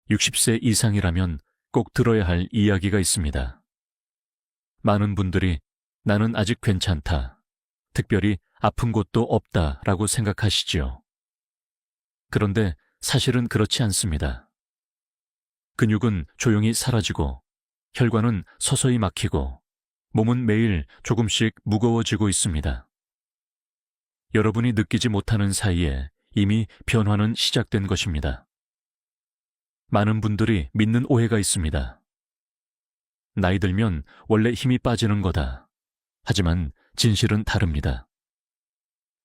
60세 이상이라면 꼭 들어야 할 이야기가 있습니다. 많은 분들이 나는 아직 괜찮다, 특별히 아픈 곳도 없다라고 생각하시지요. 그런데 사실은 그렇지 않습니다. 근육은 조용히 사라지고 혈관은 서서히 막히고 몸은 매일 조금씩 무거워지고 있습니다. 여러분이 느끼지 못하는 사이에 이미 변화는 시작된 것입니다. 많은 분들이 믿는 오해가 있습니다. 나이 들면 원래 힘이 빠지는 거다. 하지만 진실은 다릅니다.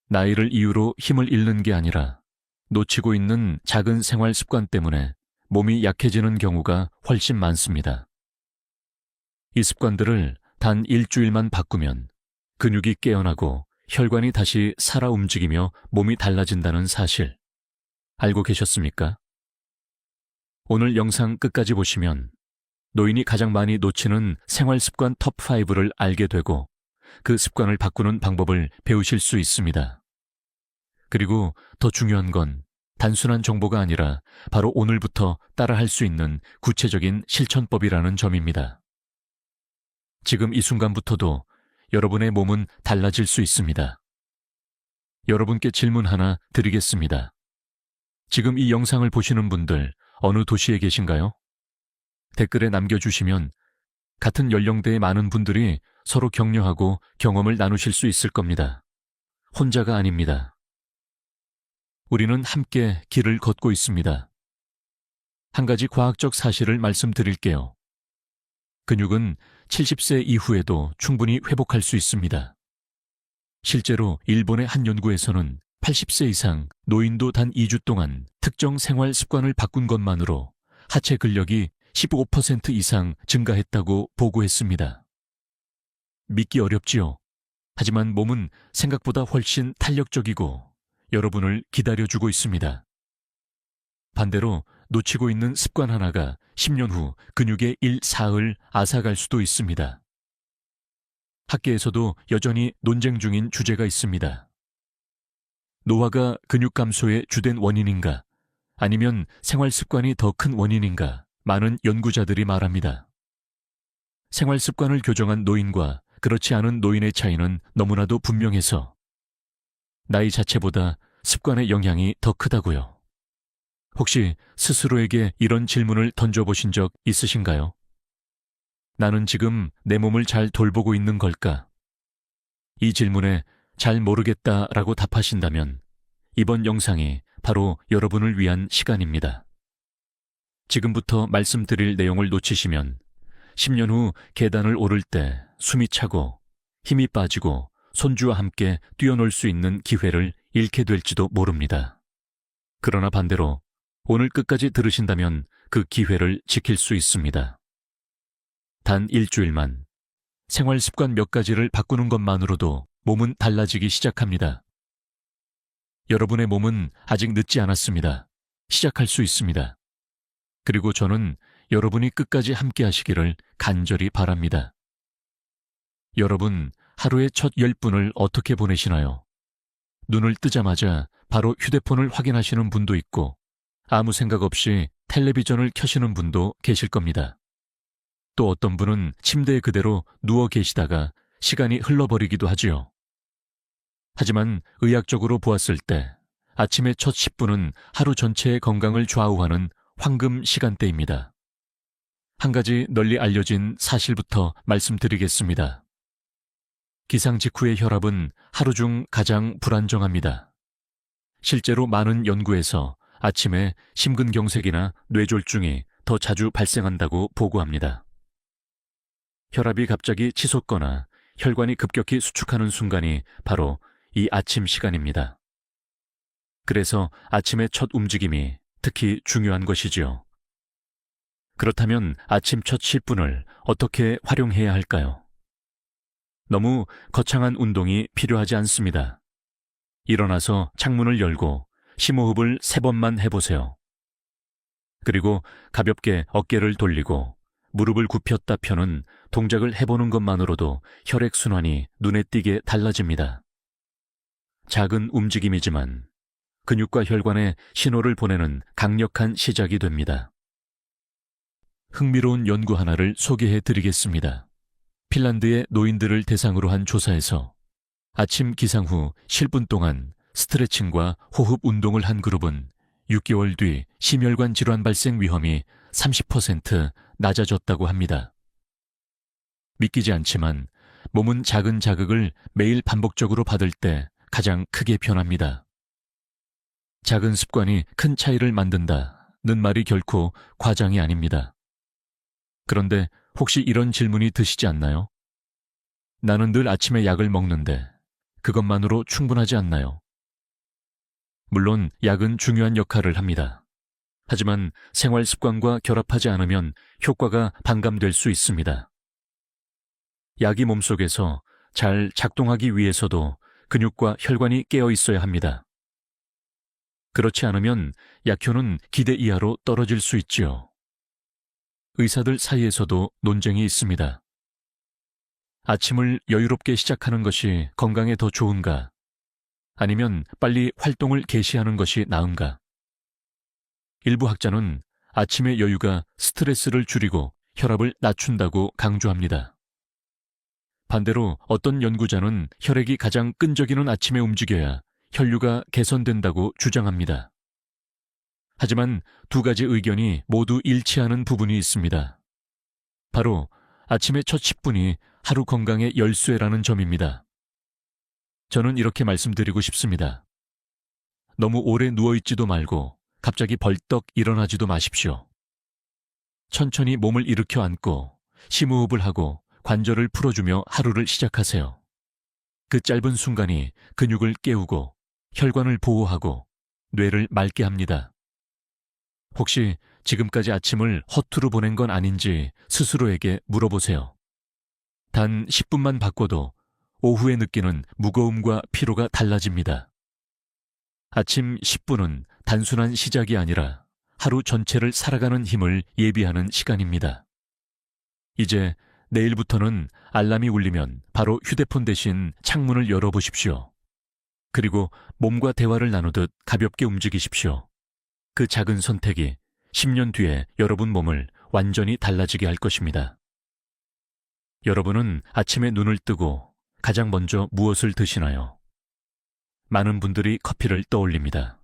나이를 이유로 힘을 잃는 게 아니라 놓치고 있는 작은 생활 습관 때문에 몸이 약해지는 경우가 훨씬 많습니다. 이 습관들을 단 일주일만 바꾸면 근육이 깨어나고 혈관이 다시 살아 움직이며 몸이 달라진다는 사실 알고 계셨습니까? 오늘 영상 끝까지 보시면 노인이 가장 많이 놓치는 생활 습관 톱5를 알게 되고 그 습관을 바꾸는 방법을 배우실 수 있습니다. 그리고 더 중요한 건 단순한 정보가 아니라 바로 오늘부터 따라할 수 있는 구체적인 실천법이라는 점입니다. 지금 이 순간부터도 여러분의 몸은 달라질 수 있습니다. 여러분께 질문 하나 드리겠습니다. 지금 이 영상을 보시는 분들 어느 도시에 계신가요? 댓글에 남겨주시면 같은 연령대의 많은 분들이 서로 격려하고 경험을 나누실 수 있을 겁니다. 혼자가 아닙니다. 우리는 함께 길을 걷고 있습니다. 한 가지 과학적 사실을 말씀드릴게요. 근육은 70세 이후에도 충분히 회복할 수 있습니다. 실제로 일본의 한 연구에서는 80세 이상 노인도 단 2주 동안 특정 생활 습관을 바꾼 것만으로 하체 근력이 15% 이상 증가했다고 보고했습니다. 믿기 어렵지요. 하지만 몸은 생각보다 훨씬 탄력적이고 여러분을 기다려주고 있습니다. 반대로 놓치고 있는 습관 하나가 10년 후 근육의 1/4을 앗아갈 수도 있습니다. 학계에서도 여전히 논쟁 중인 주제가 있습니다. 노화가 근육 감소의 주된 원인인가? 아니면 생활 습관이 더 큰 원인인가? 많은 연구자들이 말합니다. 생활 습관을 교정한 노인과 그렇지 않은 노인의 차이는 너무나도 분명해서 나이 자체보다 습관의 영향이 더 크다고요. 혹시 스스로에게 이런 질문을 던져보신 적 있으신가요? 나는 지금 내 몸을 잘 돌보고 있는 걸까? 이 질문에 잘 모르겠다라고 답하신다면 이번 영상이 바로 여러분을 위한 시간입니다. 지금부터 말씀드릴 내용을 놓치시면 10년 후 계단을 오를 때 숨이 차고 힘이 빠지고 손주와 함께 뛰어놀 수 있는 기회를 잃게 될지도 모릅니다. 그러나 반대로 오늘 끝까지 들으신다면 그 기회를 지킬 수 있습니다. 단 일주일만 생활 습관 몇 가지를 바꾸는 것만으로도 몸은 달라지기 시작합니다. 여러분의 몸은 아직 늦지 않았습니다. 시작할 수 있습니다. 그리고 저는 여러분이 끝까지 함께 하시기를 간절히 바랍니다. 여러분, 하루의 첫 10분을 어떻게 보내시나요? 눈을 뜨자마자 바로 휴대폰을 확인하시는 분도 있고 아무 생각 없이 텔레비전을 켜시는 분도 계실 겁니다. 또 어떤 분은 침대에 그대로 누워 계시다가 시간이 흘러버리기도 하지요. 하지만 의학적으로 보았을 때 아침의 첫 10분은 하루 전체의 건강을 좌우하는 황금 시간대입니다. 한 가지 널리 알려진 사실부터 말씀드리겠습니다. 기상 직후의 혈압은 하루 중 가장 불안정합니다. 실제로 많은 연구에서 아침에 심근경색이나 뇌졸중이 더 자주 발생한다고 보고합니다. 혈압이 갑자기 치솟거나 혈관이 급격히 수축하는 순간이 바로 이 아침 시간입니다. 그래서 아침의 첫 움직임이 특히 중요한 것이지요. 그렇다면 아침 첫 10분을 어떻게 활용해야 할까요? 너무 거창한 운동이 필요하지 않습니다. 일어나서 창문을 열고 심호흡을 3번만 해보세요. 그리고 가볍게 어깨를 돌리고 무릎을 굽혔다 펴는 동작을 해보는 것만으로도 혈액순환이 눈에 띄게 달라집니다. 작은 움직임이지만 근육과 혈관에 신호를 보내는 강력한 시작이 됩니다. 흥미로운 연구 하나를 소개해 드리겠습니다. 핀란드의 노인들을 대상으로 한 조사에서 아침 기상 후 10분 동안 스트레칭과 호흡 운동을 한 그룹은 6개월 뒤 심혈관 질환 발생 위험이 30% 낮아졌다고 합니다. 믿기지 않지만 몸은 작은 자극을 매일 반복적으로 받을 때 가장 크게 변합니다. 작은 습관이 큰 차이를 만든다는 말이 결코 과장이 아닙니다. 그런데 혹시 이런 질문이 드시지 않나요? 나는 늘 아침에 약을 먹는데 그것만으로 충분하지 않나요? 물론 약은 중요한 역할을 합니다. 하지만 생활 습관과 결합하지 않으면 효과가 반감될 수 있습니다. 약이 몸속에서 잘 작동하기 위해서도 근육과 혈관이 깨어 있어야 합니다. 그렇지 않으면 약효는 기대 이하로 떨어질 수 있지요. 의사들 사이에서도 논쟁이 있습니다. 아침을 여유롭게 시작하는 것이 건강에 더 좋은가? 아니면 빨리 활동을 개시하는 것이 나은가? 일부 학자는 아침의 여유가 스트레스를 줄이고 혈압을 낮춘다고 강조합니다. 반대로 어떤 연구자는 혈액이 가장 끈적이는 아침에 움직여야 혈류가 개선된다고 주장합니다. 하지만 두 가지 의견이 모두 일치하는 부분이 있습니다. 바로 아침의 첫 10분이 하루 건강의 열쇠라는 점입니다. 저는 이렇게 말씀드리고 싶습니다. 너무 오래 누워있지도 말고 갑자기 벌떡 일어나지도 마십시오. 천천히 몸을 일으켜 앉고 심호흡을 하고 관절을 풀어주며 하루를 시작하세요. 그 짧은 순간이 근육을 깨우고 혈관을 보호하고 뇌를 맑게 합니다. 혹시 지금까지 아침을 허투루 보낸 건 아닌지 스스로에게 물어보세요. 단 10분만 바꿔도 오후에 느끼는 무거움과 피로가 달라집니다. 아침 10분은 단순한 시작이 아니라 하루 전체를 살아가는 힘을 예비하는 시간입니다. 이제 내일부터는 알람이 울리면 바로 휴대폰 대신 창문을 열어보십시오. 그리고 몸과 대화를 나누듯 가볍게 움직이십시오. 그 작은 선택이 10년 뒤에 여러분 몸을 완전히 달라지게 할 것입니다. 여러분은 아침에 눈을 뜨고 가장 먼저 무엇을 드시나요? 많은 분들이 커피를 떠올립니다.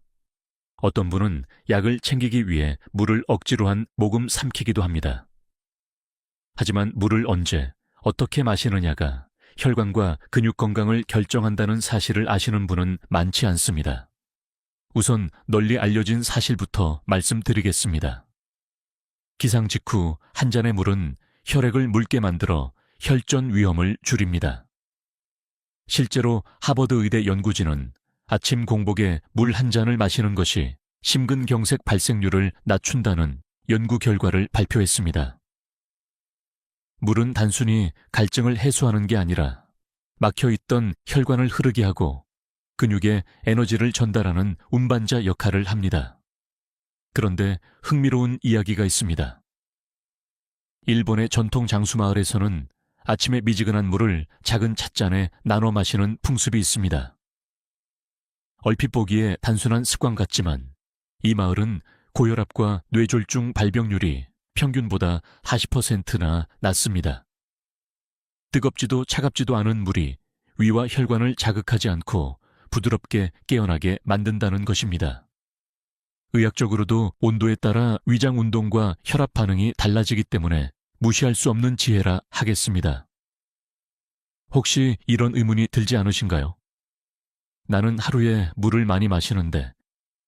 어떤 분은 약을 챙기기 위해 물을 억지로 한 모금 삼키기도 합니다. 하지만 물을 언제, 어떻게 마시느냐가 혈관과 근육 건강을 결정한다는 사실을 아시는 분은 많지 않습니다. 우선 널리 알려진 사실부터 말씀드리겠습니다. 기상 직후 한 잔의 물은 혈액을 묽게 만들어 혈전 위험을 줄입니다. 실제로 하버드 의대 연구진은 아침 공복에 물 한 잔을 마시는 것이 심근경색 발생률을 낮춘다는 연구 결과를 발표했습니다. 물은 단순히 갈증을 해소하는 게 아니라 막혀있던 혈관을 흐르게 하고 근육에 에너지를 전달하는 운반자 역할을 합니다. 그런데 흥미로운 이야기가 있습니다. 일본의 전통 장수마을에서는 아침에 미지근한 물을 작은 찻잔에 나눠 마시는 풍습이 있습니다. 얼핏 보기에 단순한 습관 같지만 이 마을은 고혈압과 뇌졸중 발병률이 평균보다 40%나 낮습니다. 뜨겁지도 차갑지도 않은 물이 위와 혈관을 자극하지 않고 부드럽게 깨어나게 만든다는 것입니다. 의학적으로도 온도에 따라 위장 운동과 혈압 반응이 달라지기 때문에 무시할 수 없는 지혜라 하겠습니다. 혹시 이런 의문이 들지 않으신가요? 나는 하루에 물을 많이 마시는데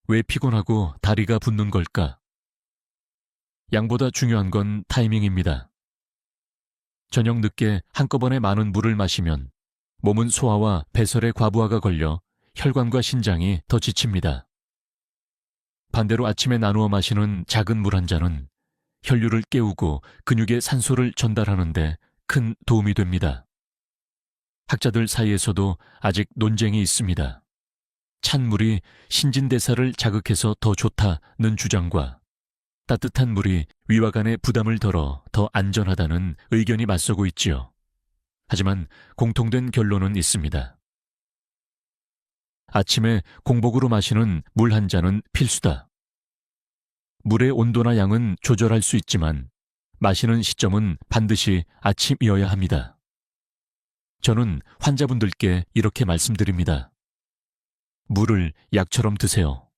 왜 피곤하고 다리가 붓는 걸까? 양보다 중요한 건 타이밍입니다. 저녁 늦게 한꺼번에 많은 물을 마시면 몸은 소화와 배설의 과부하가 걸려 혈관과 신장이 더 지칩니다. 반대로 아침에 나누어 마시는 작은 물 한 잔은 혈류를 깨우고 근육에 산소를 전달하는 데 큰 도움이 됩니다. 학자들 사이에서도 아직 논쟁이 있습니다. 찬물이 신진대사를 자극해서 더 좋다는 주장과 따뜻한 물이 위와 간의 부담을 덜어 더 안전하다는 의견이 맞서고 있지요. 하지만 공통된 결론은 있습니다. 아침에 공복으로 마시는 물 한 잔은 필수다. 물의 온도나 양은 조절할 수 있지만 마시는 시점은 반드시 아침이어야 합니다. 저는 환자분들께 이렇게 말씀드립니다. 물을 약처럼 드세요.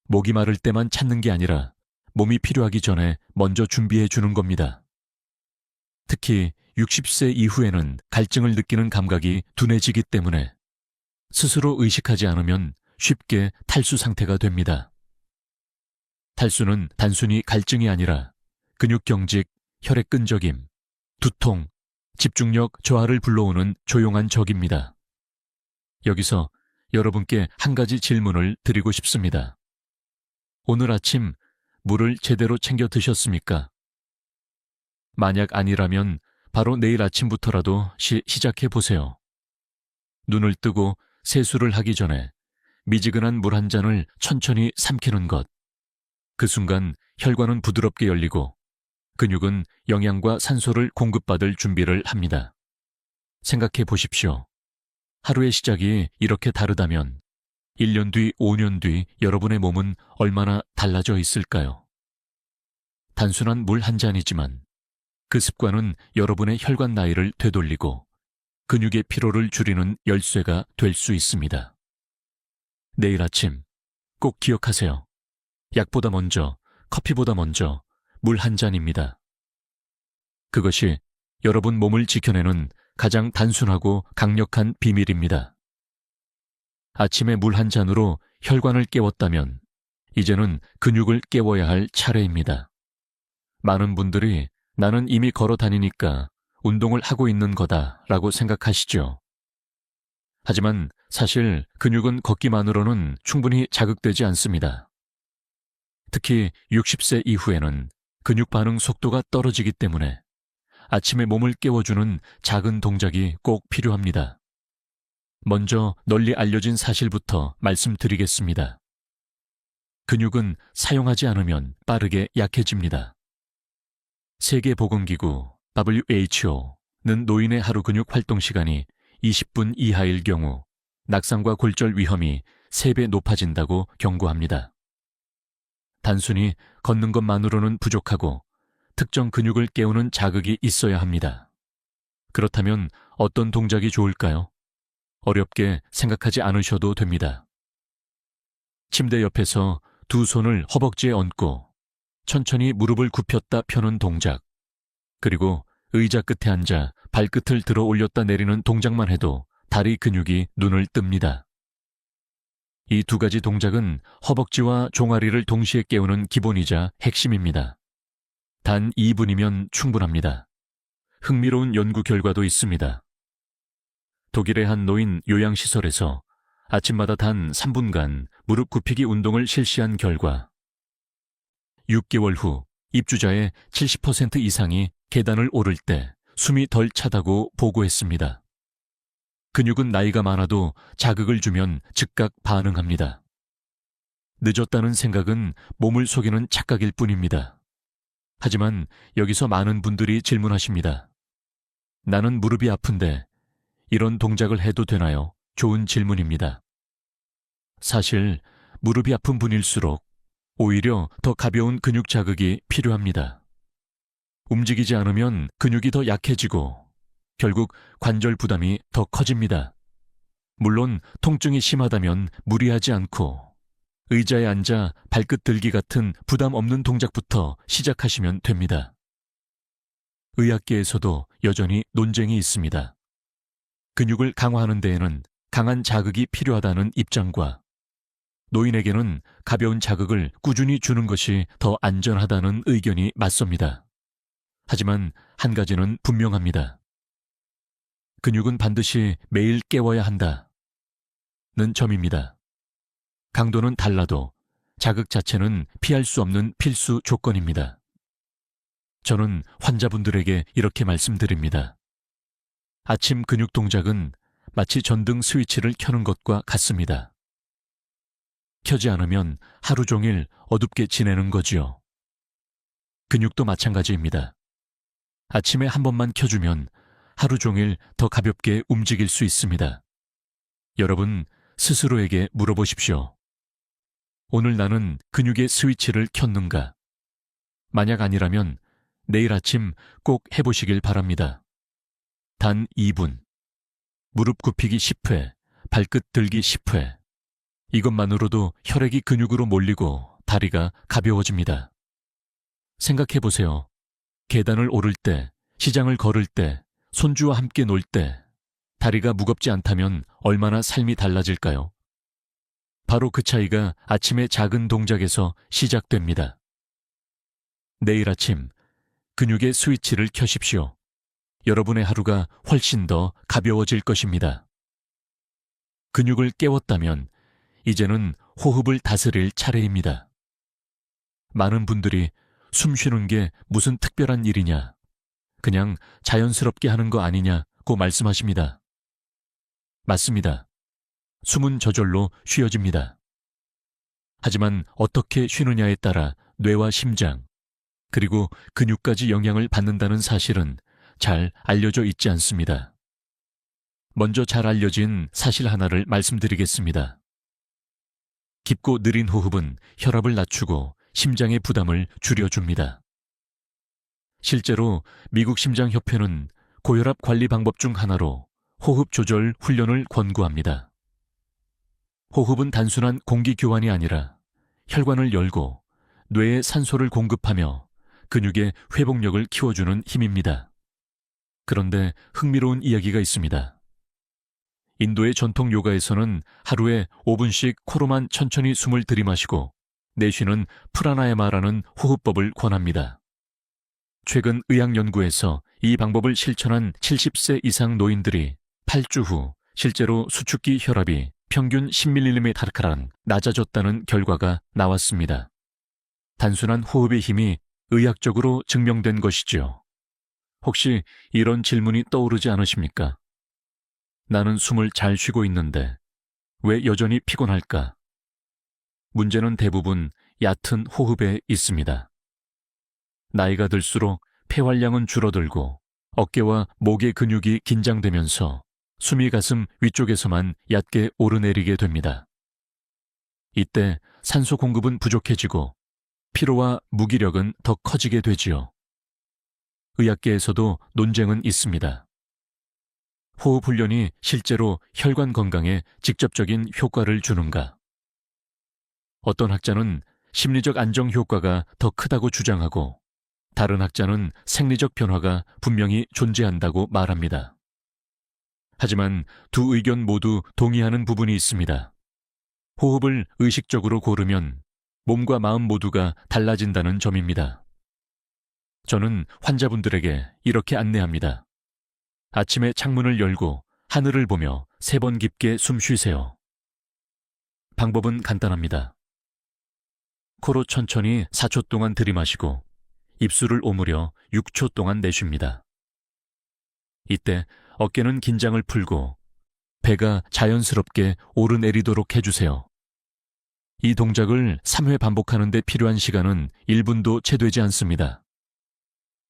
목이 마를 때만 찾는 게 아니라 몸이 필요하기 전에 먼저 준비해 주는 겁니다. 특히 60세 이후에는 갈증을 느끼는 감각이 둔해지기 때문에 스스로 의식하지 않으면 쉽게 탈수 상태가 됩니다. 탈수는 단순히 갈증이 아니라 근육경직, 혈액끈적임, 두통, 집중력 저하를 불러오는 조용한 적입니다. 여기서 여러분께 한 가지 질문을 드리고 싶습니다. 오늘 아침 물을 제대로 챙겨 드셨습니까? 만약 아니라면 바로 내일 아침부터라도 시작해 보세요. 눈을 뜨고 세수를 하기 전에 미지근한 물 한 잔을 천천히 삼키는 것. 그 순간 혈관은 부드럽게 열리고 근육은 영양과 산소를 공급받을 준비를 합니다. 생각해 보십시오. 하루의 시작이 이렇게 다르다면 1년 뒤, 5년 뒤 여러분의 몸은 얼마나 달라져 있을까요? 단순한 물 한 잔이지만 그 습관은 여러분의 혈관 나이를 되돌리고 근육의 피로를 줄이는 열쇠가 될 수 있습니다. 내일 아침 꼭 기억하세요. 약보다 먼저, 커피보다 먼저 물 한 잔입니다. 그것이 여러분 몸을 지켜내는 가장 단순하고 강력한 비밀입니다. 아침에 물 한 잔으로 혈관을 깨웠다면 이제는 근육을 깨워야 할 차례입니다. 많은 분들이 나는 이미 걸어 다니니까 운동을 하고 있는 거다라고 생각하시죠. 하지만 사실 근육은 걷기만으로는 충분히 자극되지 않습니다. 특히 60세 이후에는 근육 반응 속도가 떨어지기 때문에 아침에 몸을 깨워주는 작은 동작이 꼭 필요합니다. 먼저 널리 알려진 사실부터 말씀드리겠습니다. 근육은 사용하지 않으면 빠르게 약해집니다. 세계보건기구 WHO는 노인의 하루 근육 활동 시간이 20분 이하일 경우 낙상과 골절 위험이 3배 높아진다고 경고합니다. 단순히 걷는 것만으로는 부족하고 특정 근육을 깨우는 자극이 있어야 합니다. 그렇다면 어떤 동작이 좋을까요? 어렵게 생각하지 않으셔도 됩니다. 침대 옆에서 두 손을 허벅지에 얹고 천천히 무릎을 굽혔다 펴는 동작, 그리고 의자 끝에 앉아 발끝을 들어 올렸다 내리는 동작만 해도 다리 근육이 눈을 뜹니다. 이 두 가지 동작은 허벅지와 종아리를 동시에 깨우는 기본이자 핵심입니다. 단 2분이면 충분합니다. 흥미로운 연구 결과도 있습니다. 독일의 한 노인 요양시설에서 아침마다 단 3분간 무릎 굽히기 운동을 실시한 결과 6개월 후 입주자의 70% 이상이 계단을 오를 때 숨이 덜 차다고 보고했습니다. 근육은 나이가 많아도 자극을 주면 즉각 반응합니다. 늦었다는 생각은 몸을 속이는 착각일 뿐입니다. 하지만 여기서 많은 분들이 질문하십니다. 나는 무릎이 아픈데 이런 동작을 해도 되나요? 좋은 질문입니다. 사실 무릎이 아픈 분일수록 오히려 더 가벼운 근육 자극이 필요합니다. 움직이지 않으면 근육이 더 약해지고 결국 관절 부담이 더 커집니다. 물론 통증이 심하다면 무리하지 않고 의자에 앉아 발끝 들기 같은 부담 없는 동작부터 시작하시면 됩니다. 의학계에서도 여전히 논쟁이 있습니다. 근육을 강화하는 데에는 강한 자극이 필요하다는 입장과 노인에게는 가벼운 자극을 꾸준히 주는 것이 더 안전하다는 의견이 맞섭니다. 하지만 한 가지는 분명합니다. 근육은 반드시 매일 깨워야 한다는 점입니다. 강도는 달라도 자극 자체는 피할 수 없는 필수 조건입니다. 저는 환자분들에게 이렇게 말씀드립니다. 아침 근육 동작은 마치 전등 스위치를 켜는 것과 같습니다. 켜지 않으면 하루 종일 어둡게 지내는 거지요. 근육도 마찬가지입니다. 아침에 한 번만 켜주면 하루 종일 더 가볍게 움직일 수 있습니다. 여러분 스스로에게 물어보십시오. 오늘 나는 근육의 스위치를 켰는가? 만약 아니라면 내일 아침 꼭 해보시길 바랍니다. 단 2분. 무릎 굽히기 10회, 발끝 들기 10회. 이것만으로도 혈액이 근육으로 몰리고 다리가 가벼워집니다. 생각해보세요. 계단을 오를 때, 시장을 걸을 때, 손주와 함께 놀 때, 다리가 무겁지 않다면 얼마나 삶이 달라질까요? 바로 그 차이가 아침의 작은 동작에서 시작됩니다. 내일 아침, 근육의 스위치를 켜십시오. 여러분의 하루가 훨씬 더 가벼워질 것입니다. 근육을 깨웠다면 이제는 호흡을 다스릴 차례입니다. 많은 분들이 숨 쉬는 게 무슨 특별한 일이냐, 그냥 자연스럽게 하는 거 아니냐고 말씀하십니다. 맞습니다. 숨은 저절로 쉬어집니다. 하지만 어떻게 쉬느냐에 따라 뇌와 심장, 그리고 근육까지 영향을 받는다는 사실은 잘 알려져 있지 않습니다. 먼저 잘 알려진 사실 하나를 말씀드리겠습니다. 깊고 느린 호흡은 혈압을 낮추고 심장의 부담을 줄여줍니다. 실제로 미국 심장협회는 고혈압 관리 방법 중 하나로 호흡 조절 훈련을 권고합니다. 호흡은 단순한 공기 교환이 아니라 혈관을 열고 뇌에 산소를 공급하며 근육의 회복력을 키워주는 힘입니다. 그런데 흥미로운 이야기가 있습니다. 인도의 전통 요가에서는 하루에 5분씩 코로만 천천히 숨을 들이마시고 내쉬는 프라나야마라는 호흡법을 권합니다. 최근 의학 연구에서 이 방법을 실천한 70세 이상 노인들이 8주 후 실제로 수축기 혈압이 평균 10mm가량 낮아졌다는 결과가 나왔습니다. 단순한 호흡의 힘이 의학적으로 증명된 것이지요. 혹시 이런 질문이 떠오르지 않으십니까? 나는 숨을 잘 쉬고 있는데 왜 여전히 피곤할까? 문제는 대부분 얕은 호흡에 있습니다. 나이가 들수록 폐활량은 줄어들고 어깨와 목의 근육이 긴장되면서 숨이 가슴 위쪽에서만 얕게 오르내리게 됩니다. 이때 산소 공급은 부족해지고 피로와 무기력은 더 커지게 되지요. 의학계에서도 논쟁은 있습니다. 호흡 훈련이 실제로 혈관 건강에 직접적인 효과를 주는가? 어떤 학자는 심리적 안정 효과가 더 크다고 주장하고 다른 학자는 생리적 변화가 분명히 존재한다고 말합니다. 하지만 두 의견 모두 동의하는 부분이 있습니다. 호흡을 의식적으로 고르면 몸과 마음 모두가 달라진다는 점입니다. 저는 환자분들에게 이렇게 안내합니다. 아침에 창문을 열고 하늘을 보며 3번 깊게 숨 쉬세요. 방법은 간단합니다. 코로 천천히 4초 동안 들이마시고 입술을 오므려 6초 동안 내쉽니다. 이때 어깨는 긴장을 풀고 배가 자연스럽게 오르내리도록 해주세요. 이 동작을 3회 반복하는 데 필요한 시간은 1분도 채 되지 않습니다.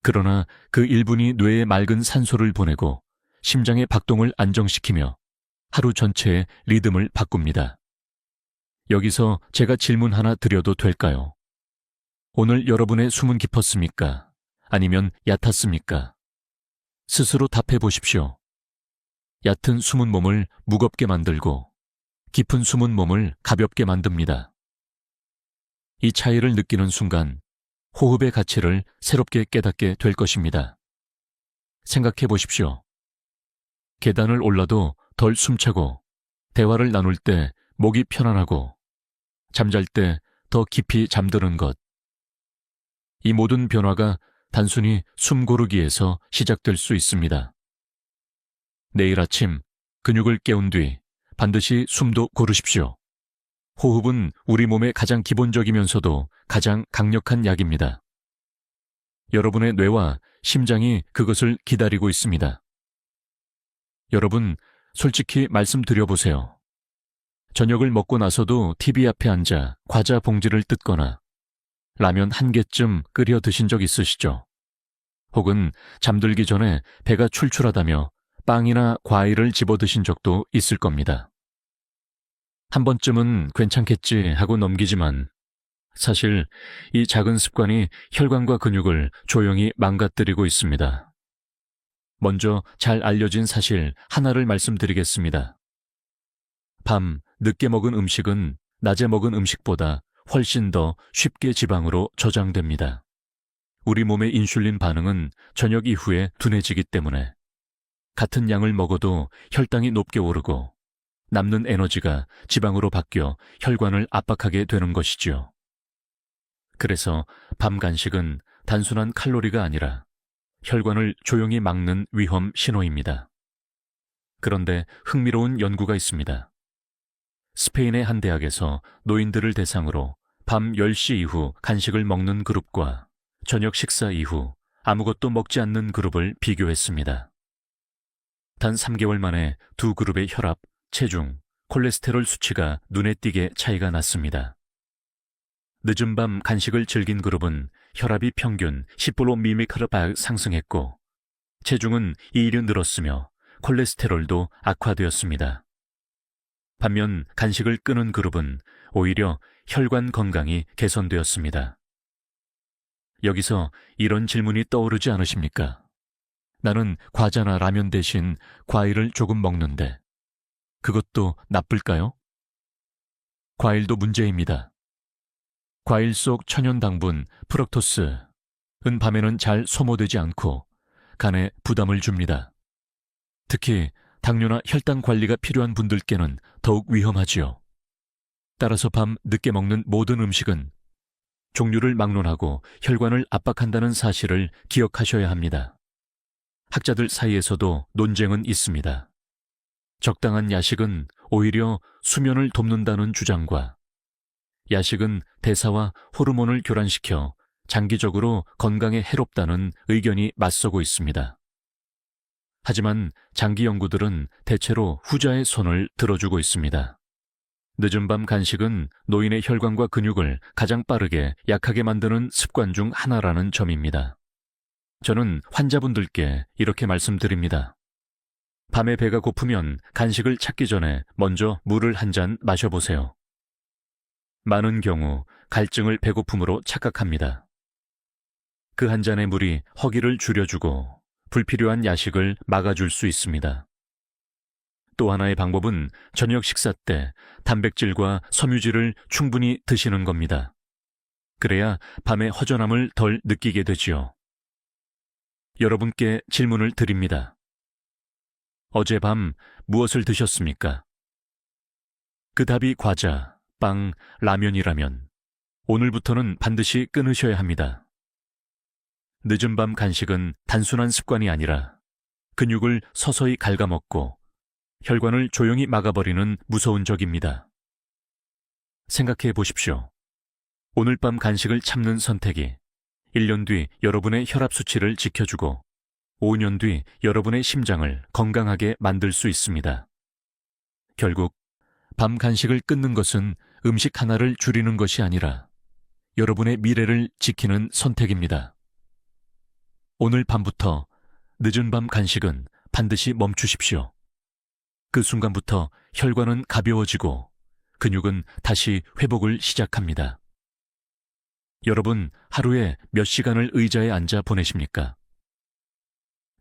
그러나 그 1분이 뇌에 맑은 산소를 보내고 심장의 박동을 안정시키며 하루 전체의 리듬을 바꿉니다. 여기서 제가 질문 하나 드려도 될까요? 오늘 여러분의 숨은 깊었습니까? 아니면 얕았습니까? 스스로 답해 보십시오. 얕은 숨은 몸을 무겁게 만들고 깊은 숨은 몸을 가볍게 만듭니다. 이 차이를 느끼는 순간 호흡의 가치를 새롭게 깨닫게 될 것입니다. 생각해 보십시오. 계단을 올라도 덜 숨차고 대화를 나눌 때 목이 편안하고 잠잘 때 더 깊이 잠드는 것. 이 모든 변화가 단순히 숨 고르기에서 시작될 수 있습니다. 내일 아침 근육을 깨운 뒤 반드시 숨도 고르십시오. 호흡은 우리 몸의 가장 기본적이면서도 가장 강력한 약입니다. 여러분의 뇌와 심장이 그것을 기다리고 있습니다. 여러분, 솔직히 말씀드려보세요. 저녁을 먹고 나서도 TV 앞에 앉아 과자 봉지를 뜯거나 라면 한 개쯤 끓여 드신 적 있으시죠? 혹은 잠들기 전에 배가 출출하다며 빵이나 과일을 집어 드신 적도 있을 겁니다. 한 번쯤은 괜찮겠지 하고 넘기지만 사실 이 작은 습관이 혈관과 근육을 조용히 망가뜨리고 있습니다. 먼저 잘 알려진 사실 하나를 말씀드리겠습니다. 밤, 늦게 먹은 음식은 낮에 먹은 음식보다 훨씬 더 쉽게 지방으로 저장됩니다. 우리 몸의 인슐린 반응은 저녁 이후에 둔해지기 때문에 같은 양을 먹어도 혈당이 높게 오르고 남는 에너지가 지방으로 바뀌어 혈관을 압박하게 되는 것이지요. 그래서 밤 간식은 단순한 칼로리가 아니라 혈관을 조용히 막는 위험 신호입니다. 그런데 흥미로운 연구가 있습니다. 스페인의 한 대학에서 노인들을 대상으로 밤 10시 이후 간식을 먹는 그룹과 저녁 식사 이후 아무것도 먹지 않는 그룹을 비교했습니다. 단 3개월 만에 두 그룹의 혈압, 체중, 콜레스테롤 수치가 눈에 띄게 차이가 났습니다. 늦은 밤 간식을 즐긴 그룹은 혈압이 평균 10mol/m 상승했고 체중은 2일 늘었으며 콜레스테롤도 악화되었습니다. 반면 간식을 끊은 그룹은 오히려 혈관 건강이 개선되었습니다. 여기서 이런 질문이 떠오르지 않으십니까? 나는 과자나 라면 대신 과일을 조금 먹는데 그것도 나쁠까요? 과일도 문제입니다. 과일 속 천연 당분 프럭토스는 밤에는 잘 소모되지 않고 간에 부담을 줍니다. 특히 당뇨나 혈당 관리가 필요한 분들께는 더욱 위험하지요. 따라서 밤 늦게 먹는 모든 음식은 종류를 막론하고 혈관을 압박한다는 사실을 기억하셔야 합니다. 학자들 사이에서도 논쟁은 있습니다. 적당한 야식은 오히려 수면을 돕는다는 주장과 야식은 대사와 호르몬을 교란시켜 장기적으로 건강에 해롭다는 의견이 맞서고 있습니다. 하지만 장기 연구들은 대체로 후자의 손을 들어주고 있습니다. 늦은 밤 간식은 노인의 혈관과 근육을 가장 빠르게 약하게 만드는 습관 중 하나라는 점입니다. 저는 환자분들께 이렇게 말씀드립니다. 밤에 배가 고프면 간식을 찾기 전에 먼저 물을 한 잔 마셔보세요. 많은 경우 갈증을 배고픔으로 착각합니다. 그 한 잔의 물이 허기를 줄여주고 불필요한 야식을 막아줄 수 있습니다. 또 하나의 방법은 저녁 식사 때 단백질과 섬유질을 충분히 드시는 겁니다. 그래야 밤에 허전함을 덜 느끼게 되지요. 여러분께 질문을 드립니다. 어젯밤 무엇을 드셨습니까? 그 답이 과자, 빵, 라면이라면 오늘부터는 반드시 끊으셔야 합니다. 늦은 밤 간식은 단순한 습관이 아니라 근육을 서서히 갉아먹고 혈관을 조용히 막아버리는 무서운 적입니다. 생각해 보십시오. 오늘 밤 간식을 참는 선택이 1년 뒤 여러분의 혈압 수치를 지켜주고 5년 뒤 여러분의 심장을 건강하게 만들 수 있습니다. 결국 밤 간식을 끊는 것은 음식 하나를 줄이는 것이 아니라 여러분의 미래를 지키는 선택입니다. 오늘 밤부터 늦은 밤 간식은 반드시 멈추십시오. 그 순간부터 혈관은 가벼워지고 근육은 다시 회복을 시작합니다. 여러분, 하루에 몇 시간을 의자에 앉아 보내십니까?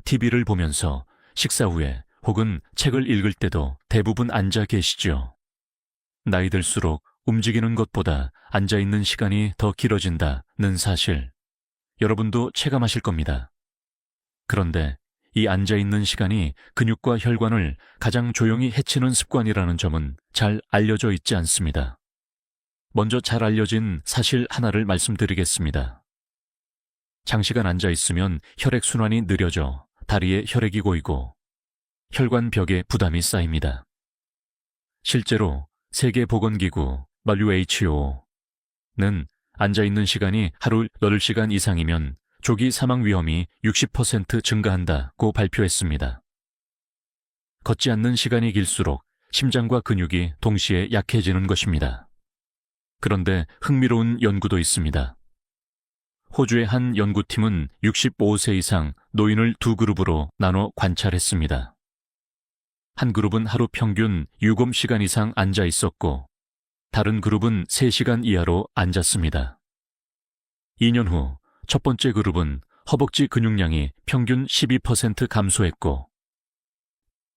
TV를 보면서 식사 후에 혹은 책을 읽을 때도 대부분 앉아 계시죠. 나이 들수록 움직이는 것보다 앉아있는 시간이 더 길어진다는 사실, 여러분도 체감하실 겁니다. 그런데 이 앉아있는 시간이 근육과 혈관을 가장 조용히 해치는 습관이라는 점은 잘 알려져 있지 않습니다. 먼저 잘 알려진 사실 하나를 말씀드리겠습니다. 장시간 앉아있으면 혈액순환이 느려져 다리에 혈액이 고이고 혈관 벽에 부담이 쌓입니다. 실제로 세계보건기구 WHO는 앉아있는 시간이 하루 8시간 이상이면 조기 사망 위험이 60% 증가한다고 발표했습니다. 걷지 않는 시간이 길수록 심장과 근육이 동시에 약해지는 것입니다. 그런데 흥미로운 연구도 있습니다. 호주의 한 연구팀은 65세 이상 노인을 두 그룹으로 나눠 관찰했습니다. 한 그룹은 하루 평균 7시간 이상 앉아 있었고 다른 그룹은 3시간 이하로 앉았습니다. 2년 후 첫 번째 그룹은 허벅지 근육량이 평균 12% 감소했고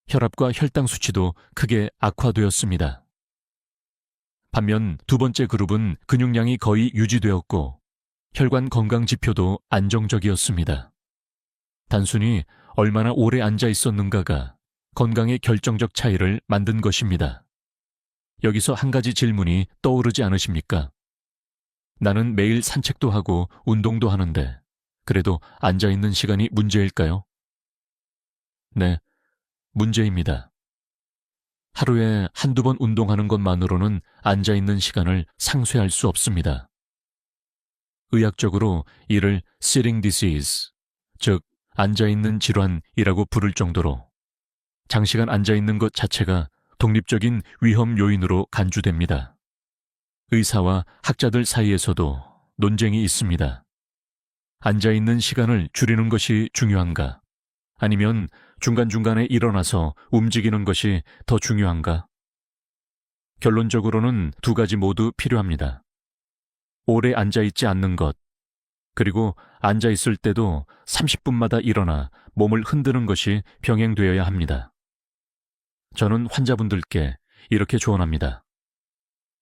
혈압과 혈당 수치도 크게 악화되었습니다. 반면 두 번째 그룹은 근육량이 거의 유지되었고 혈관 건강 지표도 안정적이었습니다. 단순히 얼마나 오래 앉아 있었는가가 건강의 결정적 차이를 만든 것입니다. 여기서 한 가지 질문이 떠오르지 않으십니까? 나는 매일 산책도 하고 운동도 하는데 그래도 앉아있는 시간이 문제일까요? 네, 문제입니다. 하루에 한두 번 운동하는 것만으로는 앉아있는 시간을 상쇄할 수 없습니다. 의학적으로 이를 sitting disease, 즉 앉아있는 질환이라고 부를 정도로 장시간 앉아있는 것 자체가 독립적인 위험 요인으로 간주됩니다. 의사와 학자들 사이에서도 논쟁이 있습니다. 앉아있는 시간을 줄이는 것이 중요한가? 아니면 중간중간에 일어나서 움직이는 것이 더 중요한가? 결론적으로는 두 가지 모두 필요합니다. 오래 앉아있지 않는 것, 그리고 앉아있을 때도 30분마다 일어나 몸을 흔드는 것이 병행되어야 합니다. 저는 환자분들께 이렇게 조언합니다.